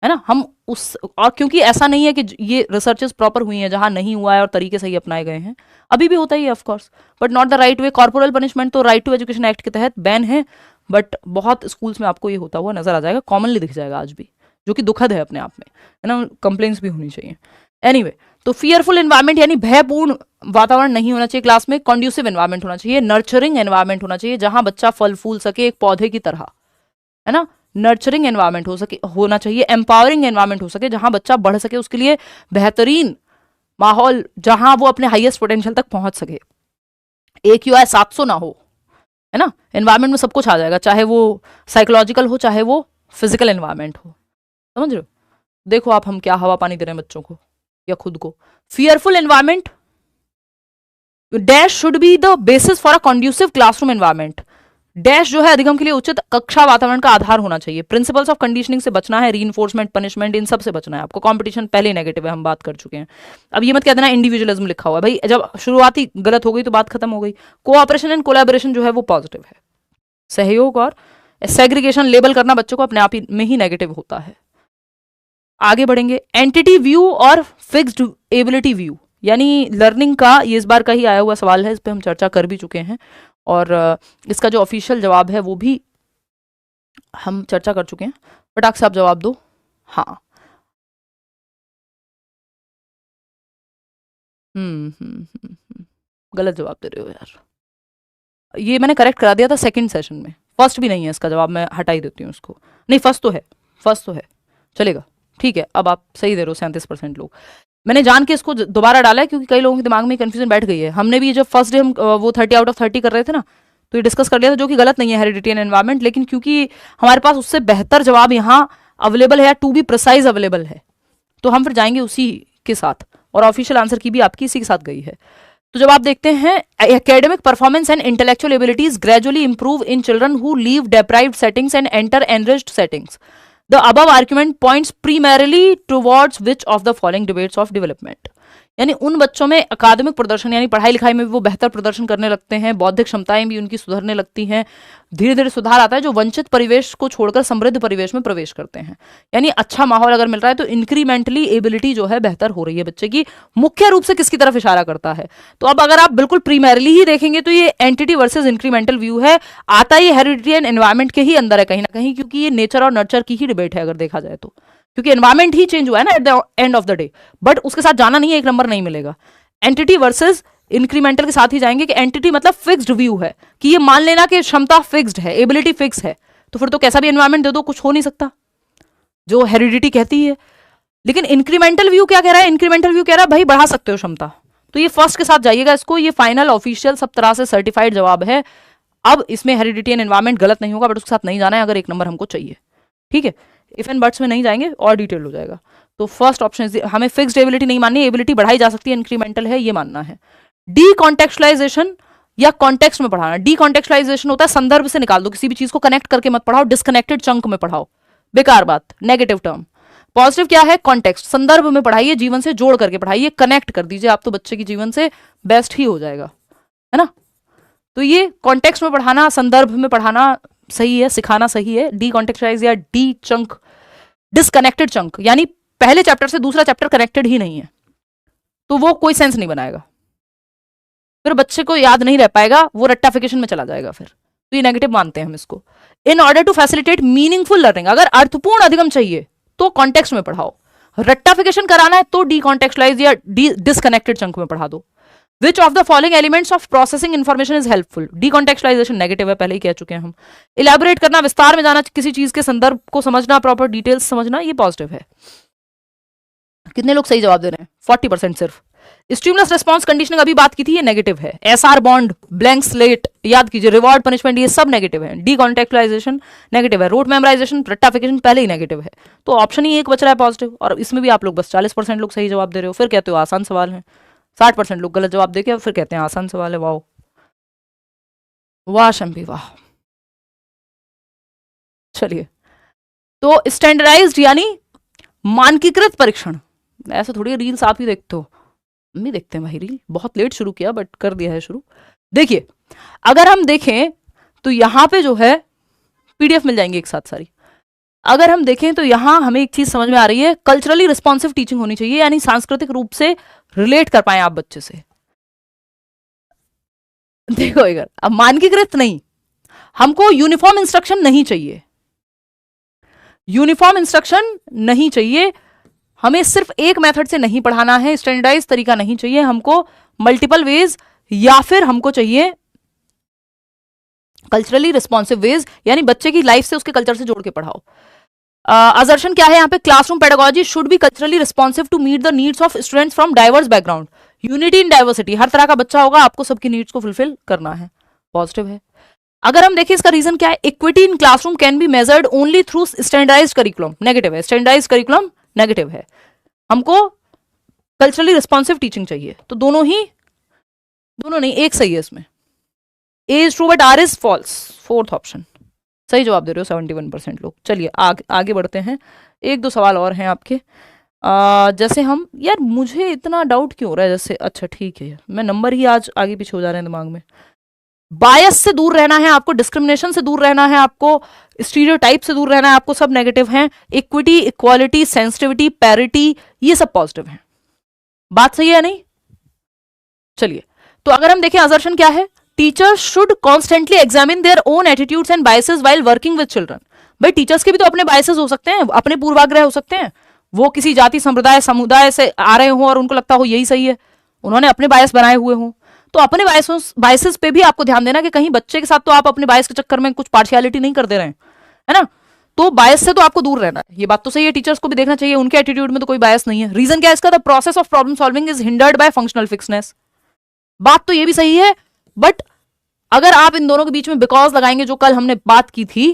है ना। हम उस, और क्योंकि ऐसा नहीं है कि ये रिसर्चेस प्रॉपर हुई हैं जहां नहीं हुआ है और तरीके सही अपनाए गए हैं, अभी भी होता ही है of course, but not the right way. Corporal punishment तो राइट टू एजुकेशन एक्ट के तहत बैन है, बट बहुत स्कूल्स में आपको ये होता हुआ नजर आ जाएगा, कॉमनली दिख जाएगा आज भी, जो कि दुखद है अपने आप में, है ना। कंप्लेंट्स भी होनी चाहिए। एनीवे, तो फियरफुल एनवायरमेंट यानी भयपूर्ण वातावरण नहीं होना चाहिए क्लास में, कॉन्ड्यूसिव एनवायरमेंट होना चाहिए, नर्चरिंग एनवायरमेंट होना चाहिए, जहां बच्चा फल फूल सके एक पौधे की तरह, है ना। नर्चरिंग एनवायरमेंट होना चाहिए, एम्पावरिंग एनवायरमेंट हो सके, जहां बच्चा बढ़ सके, उसके लिए बेहतरीन माहौल, जहां वो अपने हाईएस्ट पोटेंशियल तक पहुंच सके। AQI 700 ना हो, है ना। एनवायरमेंट में सब कुछ आ जाएगा, चाहे वो साइकोलॉजिकल हो, चाहे वो फिजिकल एनवायरमेंट हो, समझ रहे हो। देखो आप हम क्या हवा पानी दे रहे हैं बच्चों को या खुद को। Fearful environment dash should be the basis for a conducive classroom environment. Dash जो है अधिगम के लिए उचित कक्षा वातावरण का आधार होना चाहिए। प्रिंसिपल्स ऑफ कंडीशनिंग से बचना है, रीइंफोर्समेंट, पनिशमेंट, इन सब से बचना है आपको। कंपटीशन पहले नेगेटिव है, हम बात कर चुके हैं। अब ये मत कह देना इंडिविजुअलिज्म लिखा हुआ है, भाई जब शुरुआत ही गलत हो गई तो बात खत्म हो गई। कोऑपरेशन एंड कोलैबोरेशन जो है वो पॉजिटिव है, सहयोग, और सेग्रीगेशन, लेबल करना बच्चों को अपने आप ही में ही नेगेटिव होता है। आगे बढ़ेंगे, एंटिटी व्यू और फिक्स्ड एबिलिटी व्यू, यानी लर्निंग का, ये इस बार का ही आया हुआ सवाल है, इस पर हम चर्चा कर भी चुके हैं, और इसका जो ऑफिशियल जवाब है वो भी हम चर्चा कर चुके हैं। फटाक से आप जवाब दो। हाँ, गलत जवाब दे रहे हो यार, ये मैंने करेक्ट करा दिया था सेकंड सेशन में, फर्स्ट भी नहीं है इसका जवाब, मैं हटा ही देती हूँ उसको। नहीं, फर्स्ट तो है, फर्स्ट तो है, चलेगा, ठीक है। अब आप सही दे रहे हो, 37% लोग। मैंने जान के इसको दोबारा डाला है क्योंकि कई लोगों के दिमाग में कंफ्यूजन बैठ गई है। हमने भी जब फर्स्ट डे हम वो 30 आउट ऑफ 30 कर रहे थे ना, तो ये डिस्कस कर लिया था, जो कि गलत नहीं है, हेरिडिटी एंड एनवायरमेंट, लेकिन क्योंकि हमारे पास उससे बेहतर जवाब यहाँ अवेलेबल है, टू बी प्रिसाइज अवेलेबल है, तो हम फिर जाएंगे उसी के साथ, और ऑफिशियल आंसर की भी आपकी इसी के साथ गई है। तो जब आप देखते हैं, academic performance and intellectual abilities gradually improve in children who leave deprived settings and enter enriched settings. The above argument points primarily towards which of the following debates of development, यानी उन बच्चों में अकादमिक प्रदर्शन यानी पढ़ाई लिखाई में भी वो बेहतर प्रदर्शन करने लगते हैं, बौद्धिक क्षमताएं भी उनकी सुधरने लगती हैं, धीरे धीरे सुधार आता है, जो वंचित परिवेश को छोड़कर समृद्ध परिवेश में प्रवेश करते हैं। यानी अच्छा माहौल अगर मिल रहा है तो इंक्रीमेंटली एबिलिटी जो है बेहतर हो रही है बच्चे की। मुख्य रूप से किसकी तरफ इशारा करता है? तो अब अगर आप बिल्कुल प्रीमैरली ही देखेंगे तो ये एंटिटी वर्सेज इंक्रीमेंटल व्यू है, आता ये हेरिडिटी एंड एनवायरमेंट के ही अंदर है कहीं ना कहीं, क्योंकि ये नेचर और नर्चर की ही डिबेट है अगर देखा जाए तो, क्योंकि एनवायरमेंट ही चेंज हुआ है ना at the end of the day. But उसके साथ जाना नहीं है, एक नंबर नहीं मिलेगा। एंटिटी वर्सेस इंक्रीमेंटल के साथ ही जाएंगे कि एंटिटी मतलब फिक्स्ड व्यू है, कि ये मान लेना कि क्षमता फिक्स्ड है, एबिलिटी फिक्स है, तो फिर तो कैसा भी एनवायरमेंट दे दो कुछ हो नहीं सकता, जो हेरिडिटी कहती है। लेकिन इंक्रीमेंटल व्यू क्या कह रहा है? इंक्रीमेंटल व्यू कह रहा है भाई बढ़ा सकते हो क्षमता। तो ये फर्स्ट के साथ जाइएगा इसको, ये फाइनल ऑफिशियल सब तरह से सर्टिफाइड जवाब है। अब इसमें हेरिडिटी एंड एनवायरमेंट गलत नहीं होगा, बट उसके साथ नहीं जाना है अगर एक नंबर हमको चाहिए। ठीक है, इफ एंड बट्स में नहीं जाएंगे और डिटेल हो जाएगा। तो फर्स्ट ऑप्शन हमें फिक्स्ड एबिलिटी नहीं माननी, एबिलिटी बढ़ाई जा सकती है, इंक्रीमेंटल है ये मानना है। डी कॉन्टेक्चुअलाइजेशन या कॉन्टेक्स्ट में पढ़ाना। डी कॉन्टेक्चुअलाइजेशन होता है संदर्भ से निकाल दो, किसी भी चीज को कनेक्ट करके मत पढ़ाओ, डिस्कनेक्टेड चंक में पढ़ाओ, बेकार बात, नेगेटिव टर्म। पॉजिटिव क्या है? कॉन्टेक्स्ट, संदर्भ में पढ़ाइए, जीवन से जोड़ करके पढ़ाइए, कनेक्ट कर दीजिए आप, तो बच्चे की जीवन से बेस्ट ही हो जाएगा, है ना। तो ये कॉन्टेक्स्ट में पढ़ाना, संदर्भ में पढ़ाना सही है, सिखाना सही है। डी कॉन्टेक्चुअलाइज या डी चंक, डिसकनेक्टेड चंक, यानी पहले चैप्टर से दूसरा चैप्टर कनेक्टेड ही नहीं है, तो वो कोई सेंस नहीं बनाएगा, फिर बच्चे को याद नहीं रह पाएगा, वो रट्टाफिकेशन में चला जाएगा फिर, तो ये नेगेटिव मानते हैं हम इसको। In order to facilitate meaningful learning, अगर अर्थपूर्ण अधिगम चाहिए तो कॉन्टेक्स्ट में पढ़ाओ, रट्टाफिकेशन कराना है तो डी कॉन्टेक्चुअलाइज या डी डिसकनेक्टेड चंक में पढ़ा दो। Which of the following elements of processing information is helpful? Decontextualization negative है, पहले ही कह चुके हैं हम। इलैबोरेट करना, विस्तार में जाना, किसी चीज के संदर्भ को समझना, प्रॉपर डिटेल्स समझना, ये पॉजिटिव है। कितने लोग सही जवाब दे रहे हैं? 40% सिर्फ। स्टिमुलस रिस्पॉन्स कंडीशनिंग अभी बात की थी, ये नेगेटिव है। एसआर बॉन्ड, ब्लैंक स्लेट याद कीजिए, रिवॉर्ड पनिशमेंट, ये सब नेगेटिव है। डीकॉन्टेक्चुअलाइजेशन नेगेटिव है, रोट मेमोराइजेशन, रट्टाफिकेशन पहले ही नेगेटिव है, तो ऑप्शन ही एक बच रहा है पॉजिटिव, और इसमें भी आप लोग बस 40% लोग सही जवाब दे रहे हो, फिर कहते हो आसान सवाल है। 60% लोग गलत जवाब देके फिर कहते हैं आसान सवाल है। वाह वाह शम्पी वाह। चलिए, तो स्टैंडर्डाइज्ड यानी मानकीकृत परीक्षण, ऐसे थोड़ी रील्स आप ही देखते हो, हम भी देखते हैं भाई रील, बहुत लेट शुरू किया बट कर दिया है शुरू। देखिए, अगर हम देखें तो यहां पे जो है पीडीएफ मिल जाएंगे एक साथ सारी। अगर हम देखें तो यहां हमें एक चीज समझ में आ रही है, कल्चरली रिस्पॉन्सिव टीचिंग होनी चाहिए, यानी सांस्कृतिक रूप से रिलेट कर पाए आप बच्चे से। देखो इधर, अब मानकीकृत नहीं, हमको यूनिफॉर्म इंस्ट्रक्शन नहीं चाहिए, यूनिफॉर्म इंस्ट्रक्शन नहीं चाहिए, हमें सिर्फ एक मेथड से नहीं पढ़ाना है, स्टैंडर्डाइज तरीका नहीं चाहिए हमको, मल्टीपल वेज, या फिर हमको चाहिए कल्चरली रिस्पॉन्सिव वेज, यानी बच्चे की लाइफ से उसके कल्चर से जोड़ के पढ़ाओ। असर्शन क्या है यहाँ पे? Classroom pedagogy should be culturally responsive to meet the needs of students from diverse background, unity in diversity, हर तरह का बच्चा होगा, आपको सबकी नीड्स को फुलफिल करना है, पॉजिटिव है। अगर हम देखिए इसका रीजन क्या है, equity in classroom can be measured only through standardised curriculum, negative है, स्टैंडर्डाइज्ड करिकुलम नेगेटिव है, हमको कल्चरली रिस्पॉन्सिव टीचिंग चाहिए, तो दोनों नहीं, एक सही है इसमें, A is true but R is false, fourth option सही जवाब दे रहे हो 71% लोग। चलिए आगे बढ़ते हैं, एक दो सवाल और हैं आपके। जैसे हम, यार मुझे इतना डाउट क्यों हो रहा है, जैसे अच्छा ठीक है, मैं नंबर ही आज आगे पीछे हो जा रहे हैं दिमाग में। बायस से दूर रहना है आपको, डिस्क्रिमिनेशन से दूर रहना है आपको, स्टीरियोटाइप से दूर रहना है आपको, सब नेगेटिव हैं। इक्विटी, इक्वालिटी, सेंसिटिविटी, पैरिटी, ये सब पॉजिटिव हैं। बात सही है नहीं? चलिए, तो अगर हम देखें असर्शन क्या है, teachers should constantly examine their own attitudes and biases while working with children. भाई टीचर्स के भी तो अपने बायसेस हो सकते हैं, अपने पूर्वाग्रह हो सकते हैं, वो किसी जाति संप्रदाय समुदाय से आ रहे हो और उनको लगता हो यही सही है, उन्होंने अपने बायस बनाए हुए हों, तो अपने बायसेस पे भी आपको ध्यान देना कि कहीं बच्चे के साथ तो आप अपने बायस के चक्कर में कुछ पार्शियलिटी नहीं कर दे रहे हैं, है ना। तो बायस से तो आपको दूर रहना है, ये बात तो सही है, टीचर्स को भी देखना चाहिए उनके एटीट्यूड में तो कोई बायस नहीं है। रीजन क्या है इसका? The process of problem solving is hindered by functional fixedness, बात तो ये भी सही है, बट अगर आप इन दोनों के बीच में बिकॉज लगाएंगे, जो कल हमने बात की थी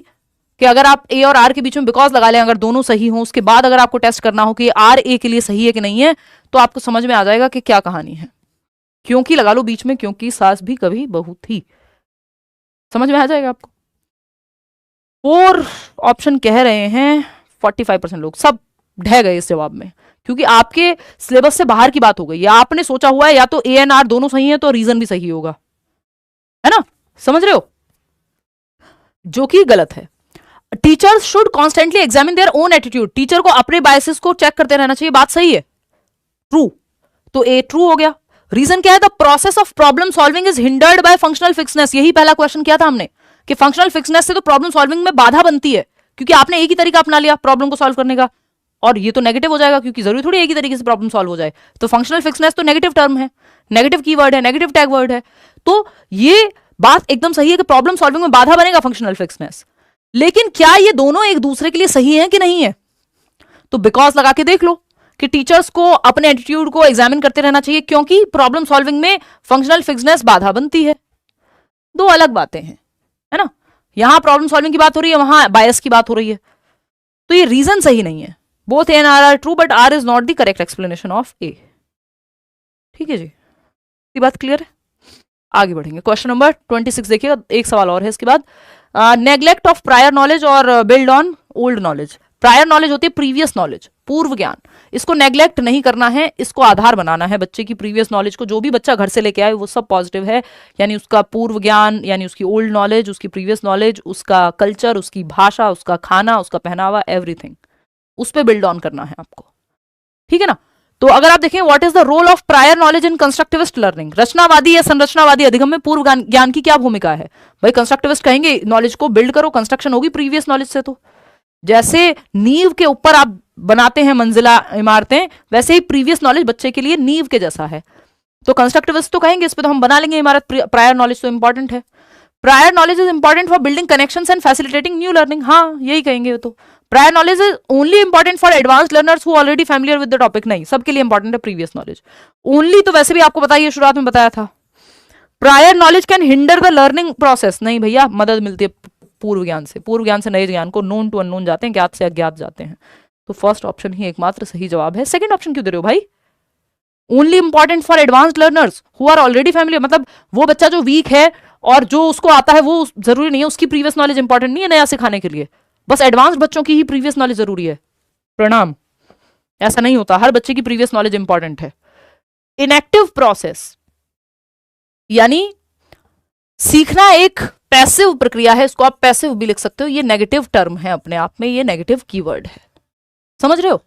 कि अगर आप ए और आर के बीच में बिकॉज लगा लें, अगर दोनों सही हों, उसके बाद अगर आपको टेस्ट करना हो कि आर ए के लिए सही है कि नहीं है, तो आपको समझ में आ जाएगा कि क्या कहानी है। क्योंकि लगा लो बीच में, क्योंकि सास भी कभी बहू थी, समझ में आ जाएगा आपको। 4 ऑप्शन कह रहे हैं 45% लोग, सब ढह गए इस जवाब में, क्योंकि आपके सिलेबस से बाहर की बात हो गई, या आपने सोचा हुआ है या तो ए एंड आर दोनों सही है तो रीजन भी सही होगा, है ना, समझ रहे हो, जो कि गलत है। Teachers should constantly examine their own attitude, teacher को अपने बायसेस को चेक करते रहना चाहिए, बात सही है, ट्रू, तो ए ट्रू हो गया। रीजन क्या है, the process of problem solving is hindered by functional fixedness, यही पहला क्वेश्चन किया था हमने कि फंक्शनल फिक्सनेस से तो प्रॉब्लम सॉल्विंग में बाधा बनती है, क्योंकि आपने एक ही तरीका अपना लिया प्रॉब्लम को सॉल्व करने का, और ये तो नेगेटिव हो जाएगा, क्योंकि जरूरी थोड़ी एक ही तरीके से प्रॉब्लम सॉल्व हो जाए, तो फंक्शनल फिक्सनेस तो नेगेटिव टर्म है, नेगेटिव कीवर्ड है, नेगेटिव टैग वर्ड है, तो ये बात एकदम सही है कि प्रॉब्लम सॉल्विंग में बाधा बनेगा फंक्शनल फिक्सनेस। लेकिन क्या ये दोनों एक दूसरे के लिए सही है कि नहीं है, तो बिकॉज लगा के देख लो कि टीचर्स को अपने एटीट्यूड को एग्जामिन करते रहना चाहिए, क्योंकि प्रॉब्लम सॉल्विंग में फंक्शनल फिक्सनेस बाधा बनती है, दो अलग बातें हैं, है ना, यहां प्रॉब्लम सॉल्विंग की बात हो रही है, वहां बायस की बात हो रही है, तो ये रीजन सही नहीं है। Both A and R are true but R is not the correct explanation of A. ठीक है जी, ये बात क्लियर है, आगे बढ़ेंगे। क्वेश्चन नंबर 26 देखिएगा, एक सवाल और है इसके बाद। नेग्लेक्ट ऑफ प्रायर नॉलेज और build on old knowledge. Prior knowledge होती है प्रीवियस नॉलेज, पूर्व ज्ञान, इसको नेग्लेक्ट नहीं करना है, इसको आधार बनाना है बच्चे की प्रीवियस नॉलेज को, जो भी बच्चा घर से लेके आए वो सब पॉजिटिव है, यानी उसका पूर्व ज्ञान, यानी उसकी ओल्ड नॉलेज, उसकी प्रीवियस नॉलेज, उसका कल्चर, उसकी भाषा, उसका खाना, उसका पहनावा, एवरीथिंग, उस पर बिल्ड ऑन करना है आपको, ठीक है ना। तो अगर आप देखें what is the role of prior knowledge in constructivist learning, रचनावादी या संरचनावादी अधिगम में पूर्व ज्ञान की क्या भूमिका है। भाई कंस्ट्रक्टिविस्ट कहेंगे नॉलेज को बिल्ड करो, कंस्ट्रक्शन होगी प्रीवियस नॉलेज से, तो जैसे नींव के ऊपर आप बनाते हैं मंजिला इमारतें, वैसे ही प्रीवियस नॉलेज बच्चे के लिए नींव के जैसा है, तो कंस्ट्रक्टिविस्ट तो कहेंगे इस पे तो हम बना लेंगे इमारत, प्रायर नॉलेज तो इंपॉर्टेंट है, prior knowledge is important for building connections and facilitating new learning, हाँ यही कहेंगे, तो prior knowledge is only important for advance learners who already familiar with the topic, नहीं सबके लिए इंपॉर्टेंट है प्रीवियस नॉलेज ओनली, तो वैसे भी आपको बताइए शुरुआत में बताया था। Prior knowledge can hinder the learning process, नहीं भैया मदद मिलती है पूर्व ज्ञान से, पूर्व ज्ञान से नए ज्ञान को, नोन टू अननोन जाते हैं, ज्ञात से अज्ञात जाते हैं, तो फर्स्ट ऑप्शन ही एकमात्र सही जवाब है। सेकंड ऑप्शन क्यों दे रहे हो भाई, only important for advanced learners who are already familiar, मतलब वो बच्चा जो वीक है और जो उसको आता है वो जरूरी नहीं है उसकी प्रीवियस नॉलेज इंपॉर्टेंट नहीं है नया सिखाने के लिए, बस एडवांस्ड बच्चों की ही प्रीवियस नॉलेज जरूरी है, प्रणाम, ऐसा नहीं होता, हर बच्चे की प्रीवियस नॉलेज इंपॉर्टेंट है। इनएक्टिव प्रोसेस यानी सीखना एक पैसिव प्रक्रिया है, इसको आप पैसिव भी लिख सकते हो, ये नेगेटिव टर्म है अपने आप में, ये नेगेटिव कीवर्ड है, समझ रहे हो।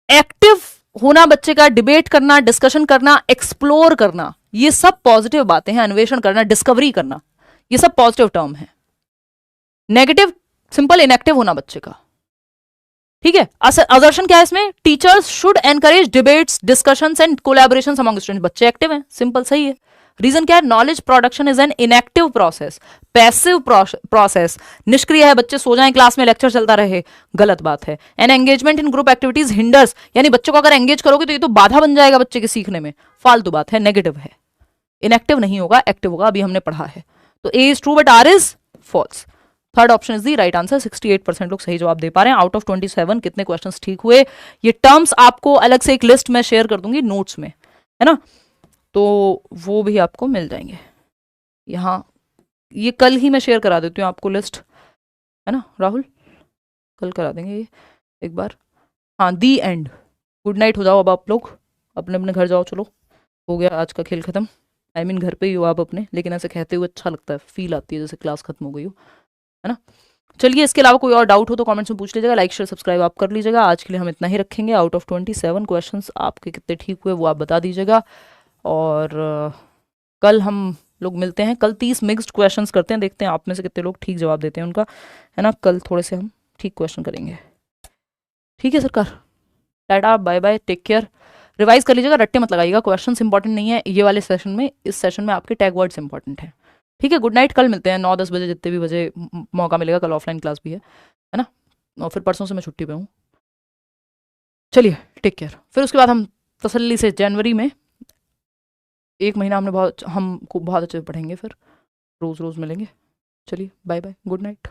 एक्टिव होना बच्चे का, डिबेट करना, डिस्कशन करना, एक्सप्लोर करना, ये सब पॉजिटिव बातें हैं, अन्वेषण करना, डिस्कवरी करना, ये सब पॉजिटिव टर्म है। नेगेटिव सिंपल इनएक्टिव होना बच्चे का, ठीक है। असर्शन क्या है इसमें, teachers should encourage debates, discussions and collaboration among students, बच्चे एक्टिव हैं, सिंपल सही है। रीजन क्या है, knowledge production is an inactive process, passive process, निष्क्रिय है, बच्चे सो जाएं क्लास में लेक्चर चलता रहे, गलत बात है। An engagement in group activities hinders, यानी बच्चों को अगर एंगेज करोगे तो ये तो बाधा बन जाएगा बच्चे के सीखने में, फालतू बात है, नेगेटिव है, इनएक्टिव नहीं होगा, एक्टिव होगा, अभी हमने पढ़ा है, तो A is true but R is false. Third option is the right answer, 68% लोग सही जवाब दे पा रहे हैं आउट ऑफ 27, कितने क्वेश्चंस ठीक हुए, ये टर्म्स आपको अलग से एक लिस्ट में शेयर कर दूंगी नोट्स में, है ना, तो वो भी आपको मिल जाएंगे यहाँ, ये कल ही मैं शेयर करा देती हूँ आपको लिस्ट, है ना राहुल, कल करा देंगे ये एक बार। हाँ दी एंड, गुड नाइट हो जाओ अब आप लोग, अपने अपने घर जाओ, चलो हो गया आज का खेल खत्म, आई मीन घर पे ही हो आप अपने, लेकिन ऐसे कहते हुए अच्छा लगता है, फील आती है जैसे क्लास खत्म हो गई हो, है ना। चलिए इसके अलावा कोई और डाउट हो तो कमेंट्स में पूछ लीजिएगा, लाइक शेयर सब्सक्राइब आप कर लीजिएगा, आज के लिए हम इतना ही रखेंगे। आउट ऑफ 27 क्वेश्चंस आपके कितने ठीक हुए वो आप बता दीजिएगा, और कल हम लोग मिलते हैं, कल 30 मिक्स्ड क्वेश्चंस करते हैं, देखते हैं आप में से कितने लोग ठीक जवाब देते हैं उनका, है ना, कल थोड़े से हम ठीक क्वेश्चन करेंगे, ठीक है सरकार, tata bye bye, take care, revise कर लीजिएगा, रट्टे मत लगाइएगा, क्वेश्चंस इंपॉर्टेंट नहीं है ये वाले सेशन में, इस सेशन में आपके टैग वर्ड्स इंपॉर्टेंट है, ठीक है। गुड नाइट, कल मिलते हैं 9-10 बजे, जितने भी बजे मौका मिलेगा, कल ऑफलाइन क्लास भी है ना, और फिर परसों से मैं छुट्टी पे हूँ, चलिए टेक केयर, फिर उसके बाद हम तसल्ली से जनवरी में एक महीना हम बहुत अच्छे से पढ़ेंगे, फिर रोज रोज मिलेंगे, चलिए बाय बाय, गुड नाइट।